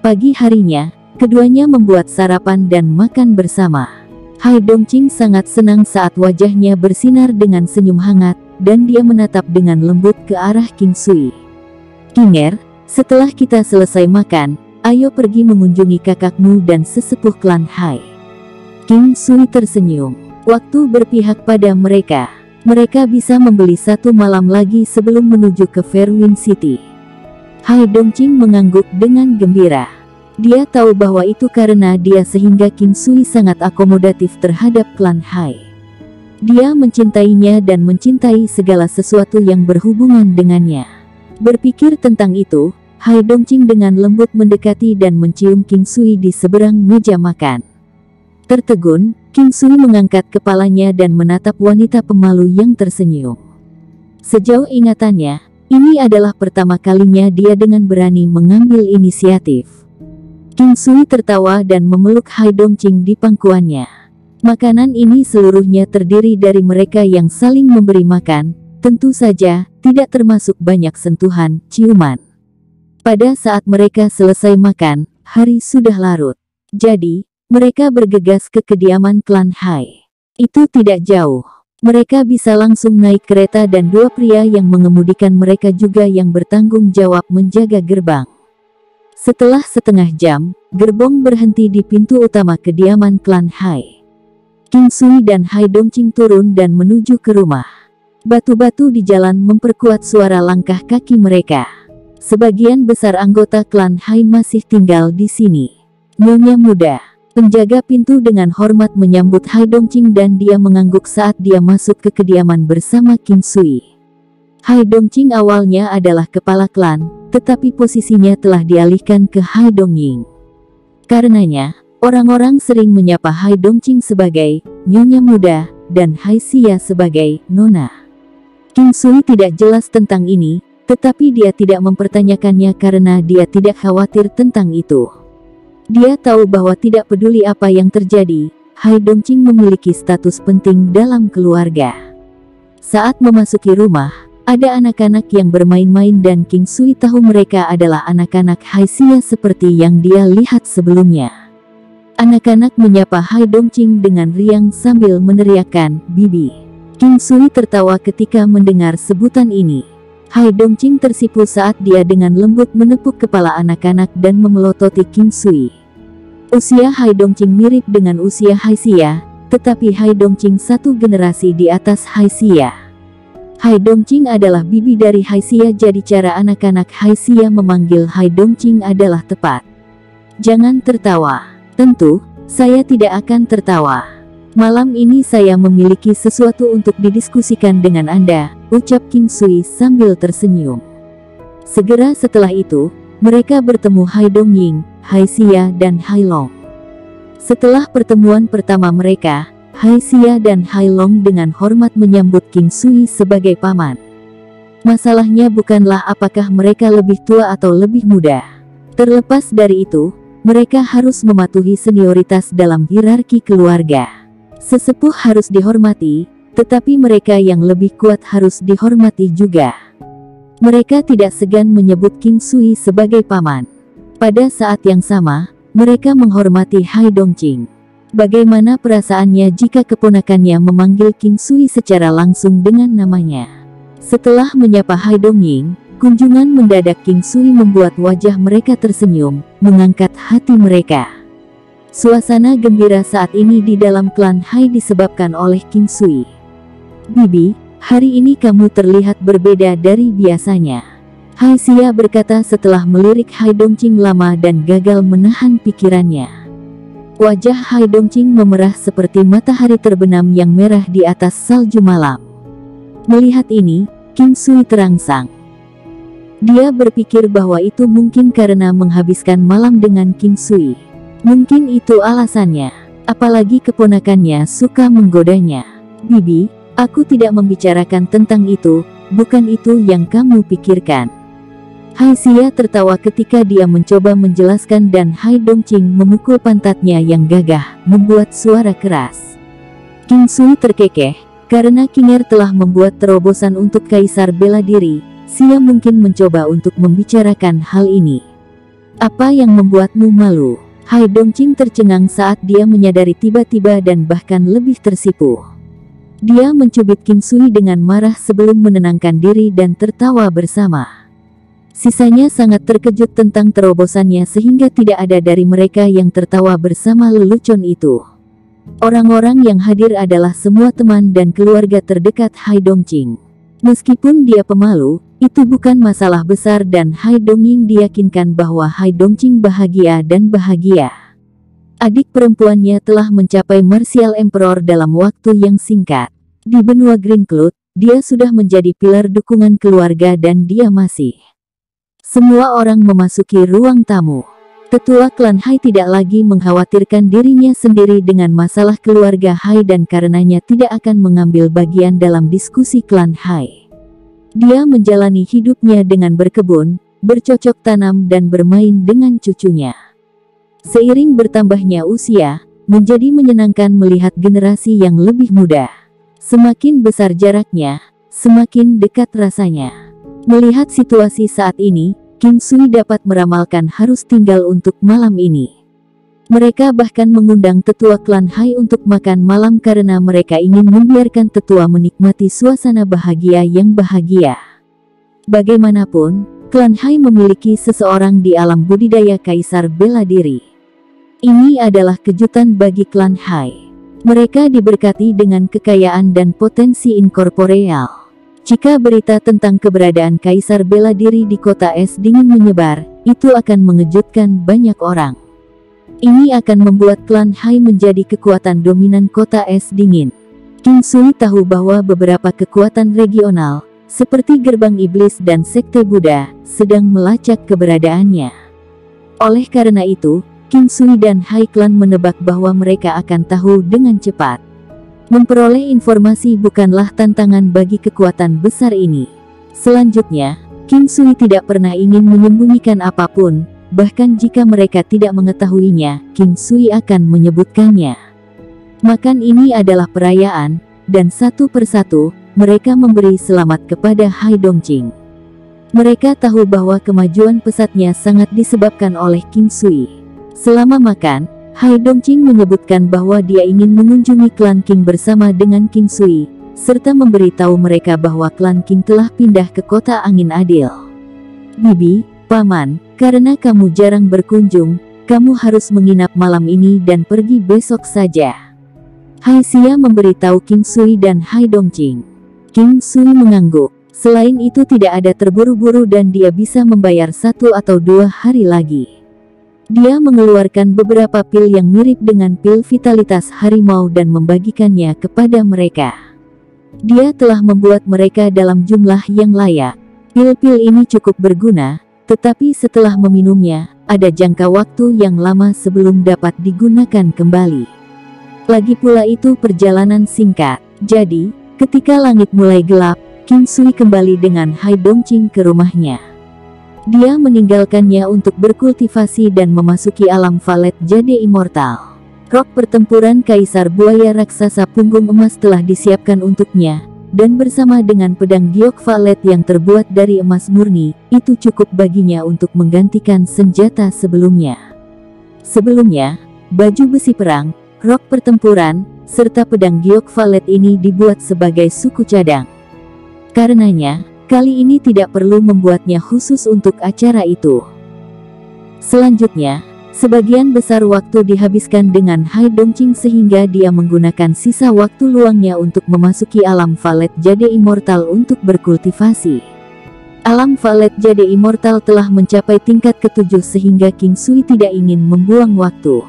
Pagi harinya, keduanya membuat sarapan dan makan bersama. Hai Dongqing sangat senang saat wajahnya bersinar dengan senyum hangat, dan dia menatap dengan lembut ke arah King Sui. Kinger, setelah kita selesai makan, ayo pergi mengunjungi kakakmu dan sesepuh klan Hai. King Sui tersenyum. Waktu berpihak pada mereka. Mereka bisa membeli satu malam lagi sebelum menuju ke Fairwind City. Hai Dongqing mengangguk dengan gembira. Dia tahu bahwa itu karena dia sehingga King Sui sangat akomodatif terhadap klan Hai. Dia mencintainya dan mencintai segala sesuatu yang berhubungan dengannya. Berpikir tentang itu, Hai Dongqing dengan lembut mendekati dan mencium King Sui di seberang meja makan. Tertegun, King Sui mengangkat kepalanya dan menatap wanita pemalu yang tersenyum. Sejauh ingatannya, ini adalah pertama kalinya dia dengan berani mengambil inisiatif. King Sui tertawa dan memeluk Hai Dongqing di pangkuannya. Makanan ini seluruhnya terdiri dari mereka yang saling memberi makan, tentu saja, tidak termasuk banyak sentuhan, ciuman. Pada saat mereka selesai makan, hari sudah larut. Jadi, mereka bergegas ke kediaman klan Hai. Itu tidak jauh. Mereka bisa langsung naik kereta dan dua pria yang mengemudikan mereka juga yang bertanggung jawab menjaga gerbang. Setelah setengah jam, gerbong berhenti di pintu utama kediaman klan Hai. King Sui dan Hai Dongqing turun dan menuju ke rumah. Batu-batu di jalan memperkuat suara langkah kaki mereka. Sebagian besar anggota klan Hai masih tinggal di sini. Nyonya muda, penjaga pintu dengan hormat menyambut Hai Dongqing dan dia mengangguk saat dia masuk ke kediaman bersama King Sui. Hai Dongqing awalnya adalah kepala klan, tetapi posisinya telah dialihkan ke Hai Dongying. Karenanya, orang-orang sering menyapa Hai Dongqing sebagai Nyonya Muda, dan Hai Xia sebagai Nona. King Sui tidak jelas tentang ini, tetapi dia tidak mempertanyakannya karena dia tidak khawatir tentang itu. Dia tahu bahwa tidak peduli apa yang terjadi, Hai Dongqing memiliki status penting dalam keluarga. Saat memasuki rumah, ada anak-anak yang bermain-main dan King Sui tahu mereka adalah anak-anak Hai Xia seperti yang dia lihat sebelumnya. Anak-anak menyapa Hai Dongqing dengan riang sambil meneriakkan, "Bibi." King Sui tertawa ketika mendengar sebutan ini. Hai Dongqing tersipu saat dia dengan lembut menepuk kepala anak-anak dan memelototi King Sui. Usia Hai Dongqing mirip dengan usia Hai Xia, tetapi Hai Dongqing satu generasi di atas Hai Xia. Hai Dongqing adalah bibi dari Hai Xia, jadi cara anak-anak Hai Xia memanggil Hai Dongqing adalah tepat. Jangan tertawa. Tentu, saya tidak akan tertawa. Malam ini saya memiliki sesuatu untuk didiskusikan dengan Anda, ucap King Sui sambil tersenyum. Segera setelah itu, mereka bertemu Hai Dongying, Hai Xia dan Hai Long. Setelah pertemuan pertama mereka, Hai Xia dan Hai Long dengan hormat menyambut King Sui sebagai paman. Masalahnya bukanlah apakah mereka lebih tua atau lebih muda. Terlepas dari itu, mereka harus mematuhi senioritas dalam hierarki keluarga. Sesepuh harus dihormati, tetapi mereka yang lebih kuat harus dihormati juga. Mereka tidak segan menyebut King Sui sebagai paman. Pada saat yang sama, mereka menghormati Hai Dongqing. Bagaimana perasaannya jika keponakannya memanggil King Sui secara langsung dengan namanya? Setelah menyapa Hai Dongying, kunjungan mendadak King Sui membuat wajah mereka tersenyum, mengangkat hati mereka. Suasana gembira saat ini di dalam klan Hai disebabkan oleh King Sui. "Bibi, hari ini kamu terlihat berbeda dari biasanya," Hai Xia berkata setelah melirik Hai Dongqing lama dan gagal menahan pikirannya. Wajah Hai Dongqing memerah seperti matahari terbenam yang merah di atas salju malam. Melihat ini, King Sui terangsang. Dia berpikir bahwa itu mungkin karena menghabiskan malam dengan King Sui. Mungkin itu alasannya, apalagi keponakannya suka menggodanya. "Bibi, aku tidak membicarakan tentang itu, bukan itu yang kamu pikirkan." Hai Xia tertawa ketika dia mencoba menjelaskan dan Hai Dongqing memukul pantatnya yang gagah, membuat suara keras. King Sui terkekeh, karena Kinger telah membuat terobosan untuk Kaisar bela diri. Xia mungkin mencoba untuk membicarakan hal ini. "Apa yang membuatmu malu?" Hai Dongqing tercengang saat dia menyadari tiba-tiba dan bahkan lebih tersipu. Dia mencubit King Sui dengan marah sebelum menenangkan diri dan tertawa bersama. Sisanya sangat terkejut tentang terobosannya sehingga tidak ada dari mereka yang tertawa bersama lelucon itu. Orang-orang yang hadir adalah semua teman dan keluarga terdekat Hai Dongqing. Meskipun dia pemalu, itu bukan masalah besar dan Hai Dongying diyakinkan bahwa Hai Dongqing bahagia dan bahagia. Adik perempuannya telah mencapai Martial Emperor dalam waktu yang singkat. Di benua Green Cloud, dia sudah menjadi pilar dukungan keluarga dan dia masih. Semua orang memasuki ruang tamu. Tetua klan Hai tidak lagi mengkhawatirkan dirinya sendiri dengan masalah keluarga Hai dan karenanya tidak akan mengambil bagian dalam diskusi klan Hai. Dia menjalani hidupnya dengan berkebun, bercocok tanam dan bermain dengan cucunya. Seiring bertambahnya usia, menjadi menyenangkan melihat generasi yang lebih muda. Semakin besar jaraknya, semakin dekat rasanya. Melihat situasi saat ini, King Sui dapat meramalkan harus tinggal untuk malam ini. Mereka bahkan mengundang tetua klan Hai untuk makan malam karena mereka ingin membiarkan tetua menikmati suasana bahagia yang bahagia. Bagaimanapun, klan Hai memiliki seseorang di alam budidaya kaisar bela diri. Ini adalah kejutan bagi klan Hai. Mereka diberkati dengan kekayaan dan potensi inkorporeal. Jika berita tentang keberadaan Kaisar bela diri di kota es dingin menyebar, itu akan mengejutkan banyak orang. Ini akan membuat klan Hai menjadi kekuatan dominan kota es dingin. King Sui tahu bahwa beberapa kekuatan regional, seperti Gerbang Iblis dan Sekte Buddha, sedang melacak keberadaannya. Oleh karena itu, King Sui dan Hai Clan menebak bahwa mereka akan tahu dengan cepat. Memperoleh informasi bukanlah tantangan bagi kekuatan besar ini. Selanjutnya, King Sui tidak pernah ingin menyembunyikan apapun, bahkan jika mereka tidak mengetahuinya, King Sui akan menyebutkannya. Makan ini adalah perayaan, dan satu persatu, mereka memberi selamat kepada Hai Dongqing. Mereka tahu bahwa kemajuan pesatnya sangat disebabkan oleh King Sui. Selama makan, Hai Dongqing menyebutkan bahwa dia ingin mengunjungi klan King bersama dengan King Sui, serta memberitahu mereka bahwa klan King telah pindah ke kota Angin Adil. "Bibi, Paman, karena kamu jarang berkunjung, kamu harus menginap malam ini dan pergi besok saja." Hai Xia memberitahu King Sui dan Hai Dongqing. King Sui mengangguk. Selain itu tidak ada terburu-buru dan dia bisa membayar 1 atau 2 hari lagi. Dia mengeluarkan beberapa pil yang mirip dengan pil vitalitas harimau dan membagikannya kepada mereka. Dia telah membuat mereka dalam jumlah yang layak. Pil-pil ini cukup berguna, tetapi setelah meminumnya, ada jangka waktu yang lama sebelum dapat digunakan kembali. Lagi pula itu perjalanan singkat. Jadi, ketika langit mulai gelap, King Sui kembali dengan Hai Dongqing ke rumahnya. Dia meninggalkannya untuk berkultivasi dan memasuki alam Valet Jade Immortal. Rok pertempuran Kaisar Buaya Raksasa punggung emas telah disiapkan untuknya, dan bersama dengan pedang giok valet yang terbuat dari emas murni, itu cukup baginya untuk menggantikan senjata sebelumnya. Sebelumnya, baju besi perang, rok pertempuran, serta pedang giok valet ini dibuat sebagai suku cadang. Karenanya, kali ini tidak perlu membuatnya khusus untuk acara itu. Selanjutnya, sebagian besar waktu dihabiskan dengan Hai Dongqing sehingga dia menggunakan sisa waktu luangnya untuk memasuki alam valet jade immortal untuk berkultivasi. Alam valet jade immortal telah mencapai tingkat ke-7 sehingga King Sui tidak ingin membuang waktu.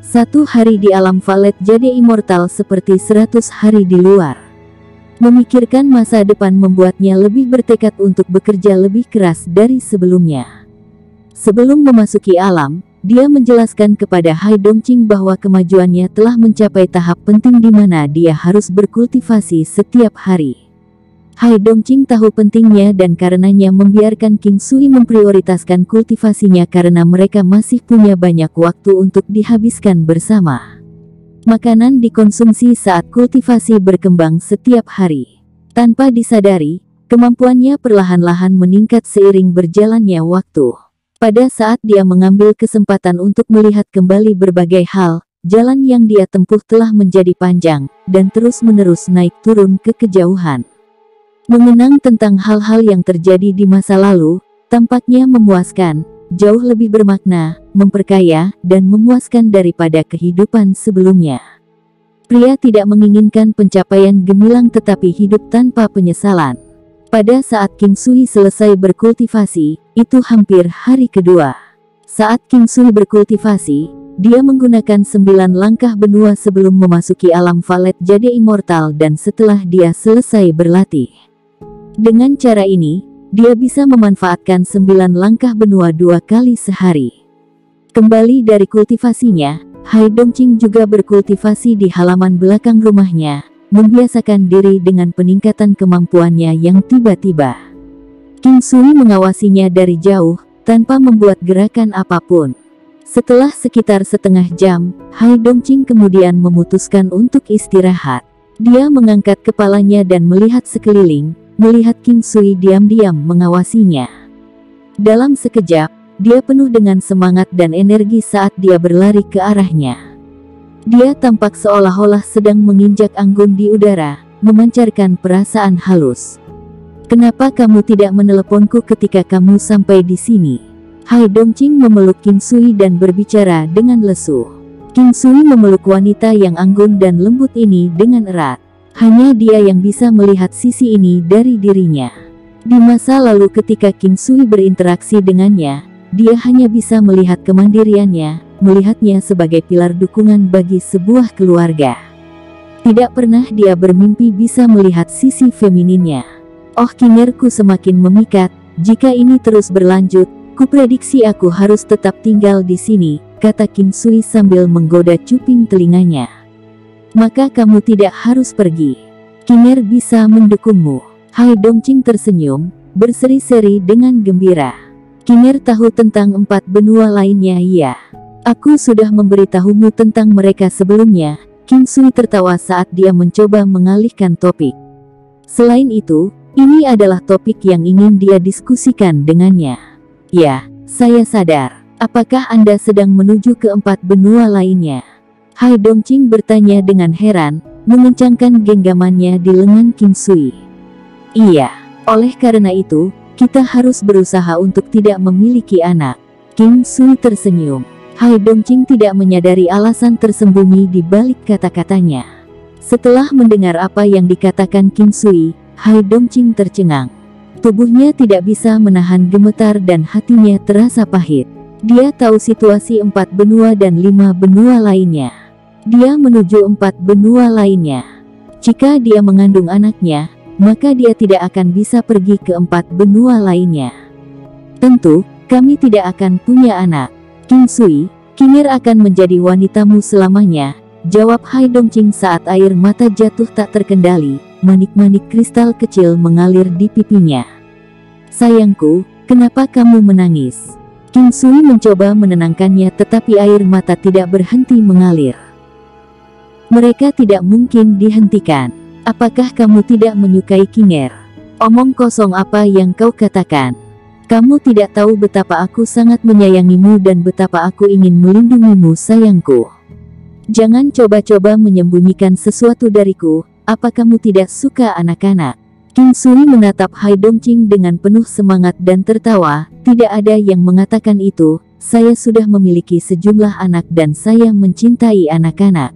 1 hari di alam valet jade immortal seperti 100 hari di luar. Memikirkan masa depan membuatnya lebih bertekad untuk bekerja lebih keras dari sebelumnya. Sebelum memasuki alam, dia menjelaskan kepada Hai Dongqing bahwa kemajuannya telah mencapai tahap penting di mana dia harus berkultivasi setiap hari. Hai Dongqing tahu pentingnya dan karenanya membiarkan King Sui memprioritaskan kultivasinya karena mereka masih punya banyak waktu untuk dihabiskan bersama. Makanan dikonsumsi saat kultivasi berkembang setiap hari. Tanpa disadari, kemampuannya perlahan-lahan meningkat seiring berjalannya waktu. Pada saat dia mengambil kesempatan untuk melihat kembali berbagai hal, jalan yang dia tempuh telah menjadi panjang, dan terus-menerus naik turun ke kejauhan. Mengenang tentang hal-hal yang terjadi di masa lalu, tampaknya memuaskan, jauh lebih bermakna, memperkaya, dan memuaskan daripada kehidupan sebelumnya. Pria tidak menginginkan pencapaian gemilang tetapi hidup tanpa penyesalan. Pada saat King Sui selesai berkultivasi, itu hampir hari kedua. Saat King Sui berkultivasi, dia menggunakan 9 langkah benua sebelum memasuki alam valet jade immortal dan setelah dia selesai berlatih. Dengan cara ini, dia bisa memanfaatkan 9 langkah benua 2 kali sehari. Kembali dari kultivasinya, Hai Dongqing juga berkultivasi di halaman belakang rumahnya, membiasakan diri dengan peningkatan kemampuannya yang tiba-tiba. King Sui mengawasinya dari jauh, tanpa membuat gerakan apapun. Setelah sekitar setengah jam, Hai Dongqing kemudian memutuskan untuk istirahat. Dia mengangkat kepalanya dan melihat sekeliling, melihat King Sui diam-diam mengawasinya. Dalam sekejap, dia penuh dengan semangat dan energi saat dia berlari ke arahnya. Dia tampak seolah-olah sedang menginjak anggun di udara, memancarkan perasaan halus. "Kenapa kamu tidak meneleponku ketika kamu sampai di sini?" Hai Dongqing memeluk King Sui dan berbicara dengan lesu. King Sui memeluk wanita yang anggun dan lembut ini dengan erat. Hanya dia yang bisa melihat sisi ini dari dirinya. Di masa lalu ketika King Sui berinteraksi dengannya, dia hanya bisa melihat kemandiriannya, melihatnya sebagai pilar dukungan bagi sebuah keluarga. Tidak pernah dia bermimpi bisa melihat sisi femininnya. "Oh, kingerku semakin memikat, jika ini terus berlanjut, kuprediksi aku harus tetap tinggal di sini," kata King Sui sambil menggoda cuping telinganya. "Maka kamu tidak harus pergi. Kinger bisa mendukungmu." Hai Dongqing tersenyum, berseri-seri dengan gembira. "Kinger tahu tentang 4 benua lainnya?" "Iya. Aku sudah memberitahumu tentang mereka sebelumnya." King Sui tertawa saat dia mencoba mengalihkan topik. Selain itu, ini adalah topik yang ingin dia diskusikan dengannya. "Ya, saya sadar. Apakah Anda sedang menuju ke 4 benua lainnya?" Hai Dongqing bertanya dengan heran, mengencangkan genggamannya di lengan King Sui. "Iya, oleh karena itu, kita harus berusaha untuk tidak memiliki anak." King Sui tersenyum. Hai Dongqing tidak menyadari alasan tersembunyi di balik kata-katanya. Setelah mendengar apa yang dikatakan King Sui, Hai Dongqing tercengang. Tubuhnya tidak bisa menahan gemetar dan hatinya terasa pahit. Dia tahu situasi 4 benua dan 5 benua lainnya. Dia menuju 4 benua lainnya. Jika dia mengandung anaknya, maka dia tidak akan bisa pergi ke 4 benua lainnya. "Tentu, kami tidak akan punya anak. King Sui, Kinger akan menjadi wanitamu selamanya," jawab Hai Dongqing saat air mata jatuh tak terkendali, manik-manik kristal kecil mengalir di pipinya. "Sayangku, kenapa kamu menangis?" King Sui mencoba menenangkannya, tetapi air mata tidak berhenti mengalir. Mereka tidak mungkin dihentikan. Apakah kamu tidak menyukai King Er? Omong kosong apa yang kau katakan? Kamu tidak tahu betapa aku sangat menyayangimu dan betapa aku ingin melindungimu sayangku. Jangan coba-coba menyembunyikan sesuatu dariku. Apa kamu tidak suka anak-anak? King Sui menatap Hai Dongqing dengan penuh semangat dan tertawa. Tidak ada yang mengatakan itu. Saya sudah memiliki sejumlah anak dan saya mencintai anak-anak.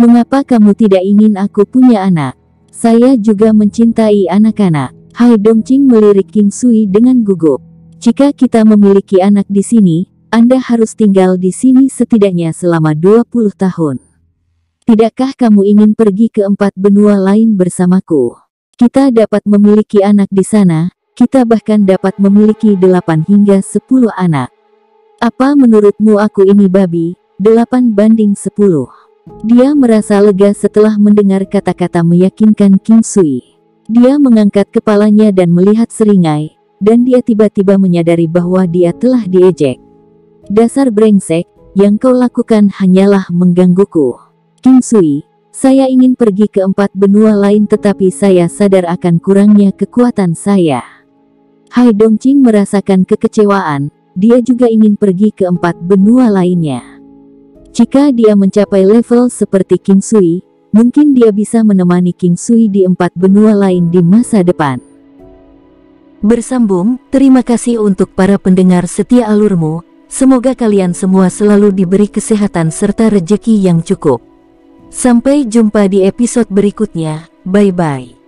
Mengapa kamu tidak ingin aku punya anak? Saya juga mencintai anak-anak. Hai Dongqing melirik King Sui dengan gugup. Jika kita memiliki anak di sini, Anda harus tinggal di sini setidaknya selama 20 tahun. Tidakkah kamu ingin pergi ke 4 benua lain bersamaku? Kita dapat memiliki anak di sana, kita bahkan dapat memiliki 8 hingga 10 anak. Apa menurutmu aku ini babi? 8-10. Dia merasa lega setelah mendengar kata-kata meyakinkan King Sui. Dia mengangkat kepalanya dan melihat seringai, dan dia tiba-tiba menyadari bahwa dia telah diejek. Dasar brengsek, yang kau lakukan hanyalah menggangguku. King Sui, saya ingin pergi ke 4 benua lain tetapi saya sadar akan kurangnya kekuatan saya. Hai Dongqing merasakan kekecewaan, dia juga ingin pergi ke 4 benua lainnya. Jika dia mencapai level seperti King Sui, mungkin dia bisa menemani King Sui di 4 benua lain di masa depan. Bersambung, terima kasih untuk para pendengar setia alurmu. Semoga kalian semua selalu diberi kesehatan serta rejeki yang cukup. Sampai jumpa di episode berikutnya. Bye-bye.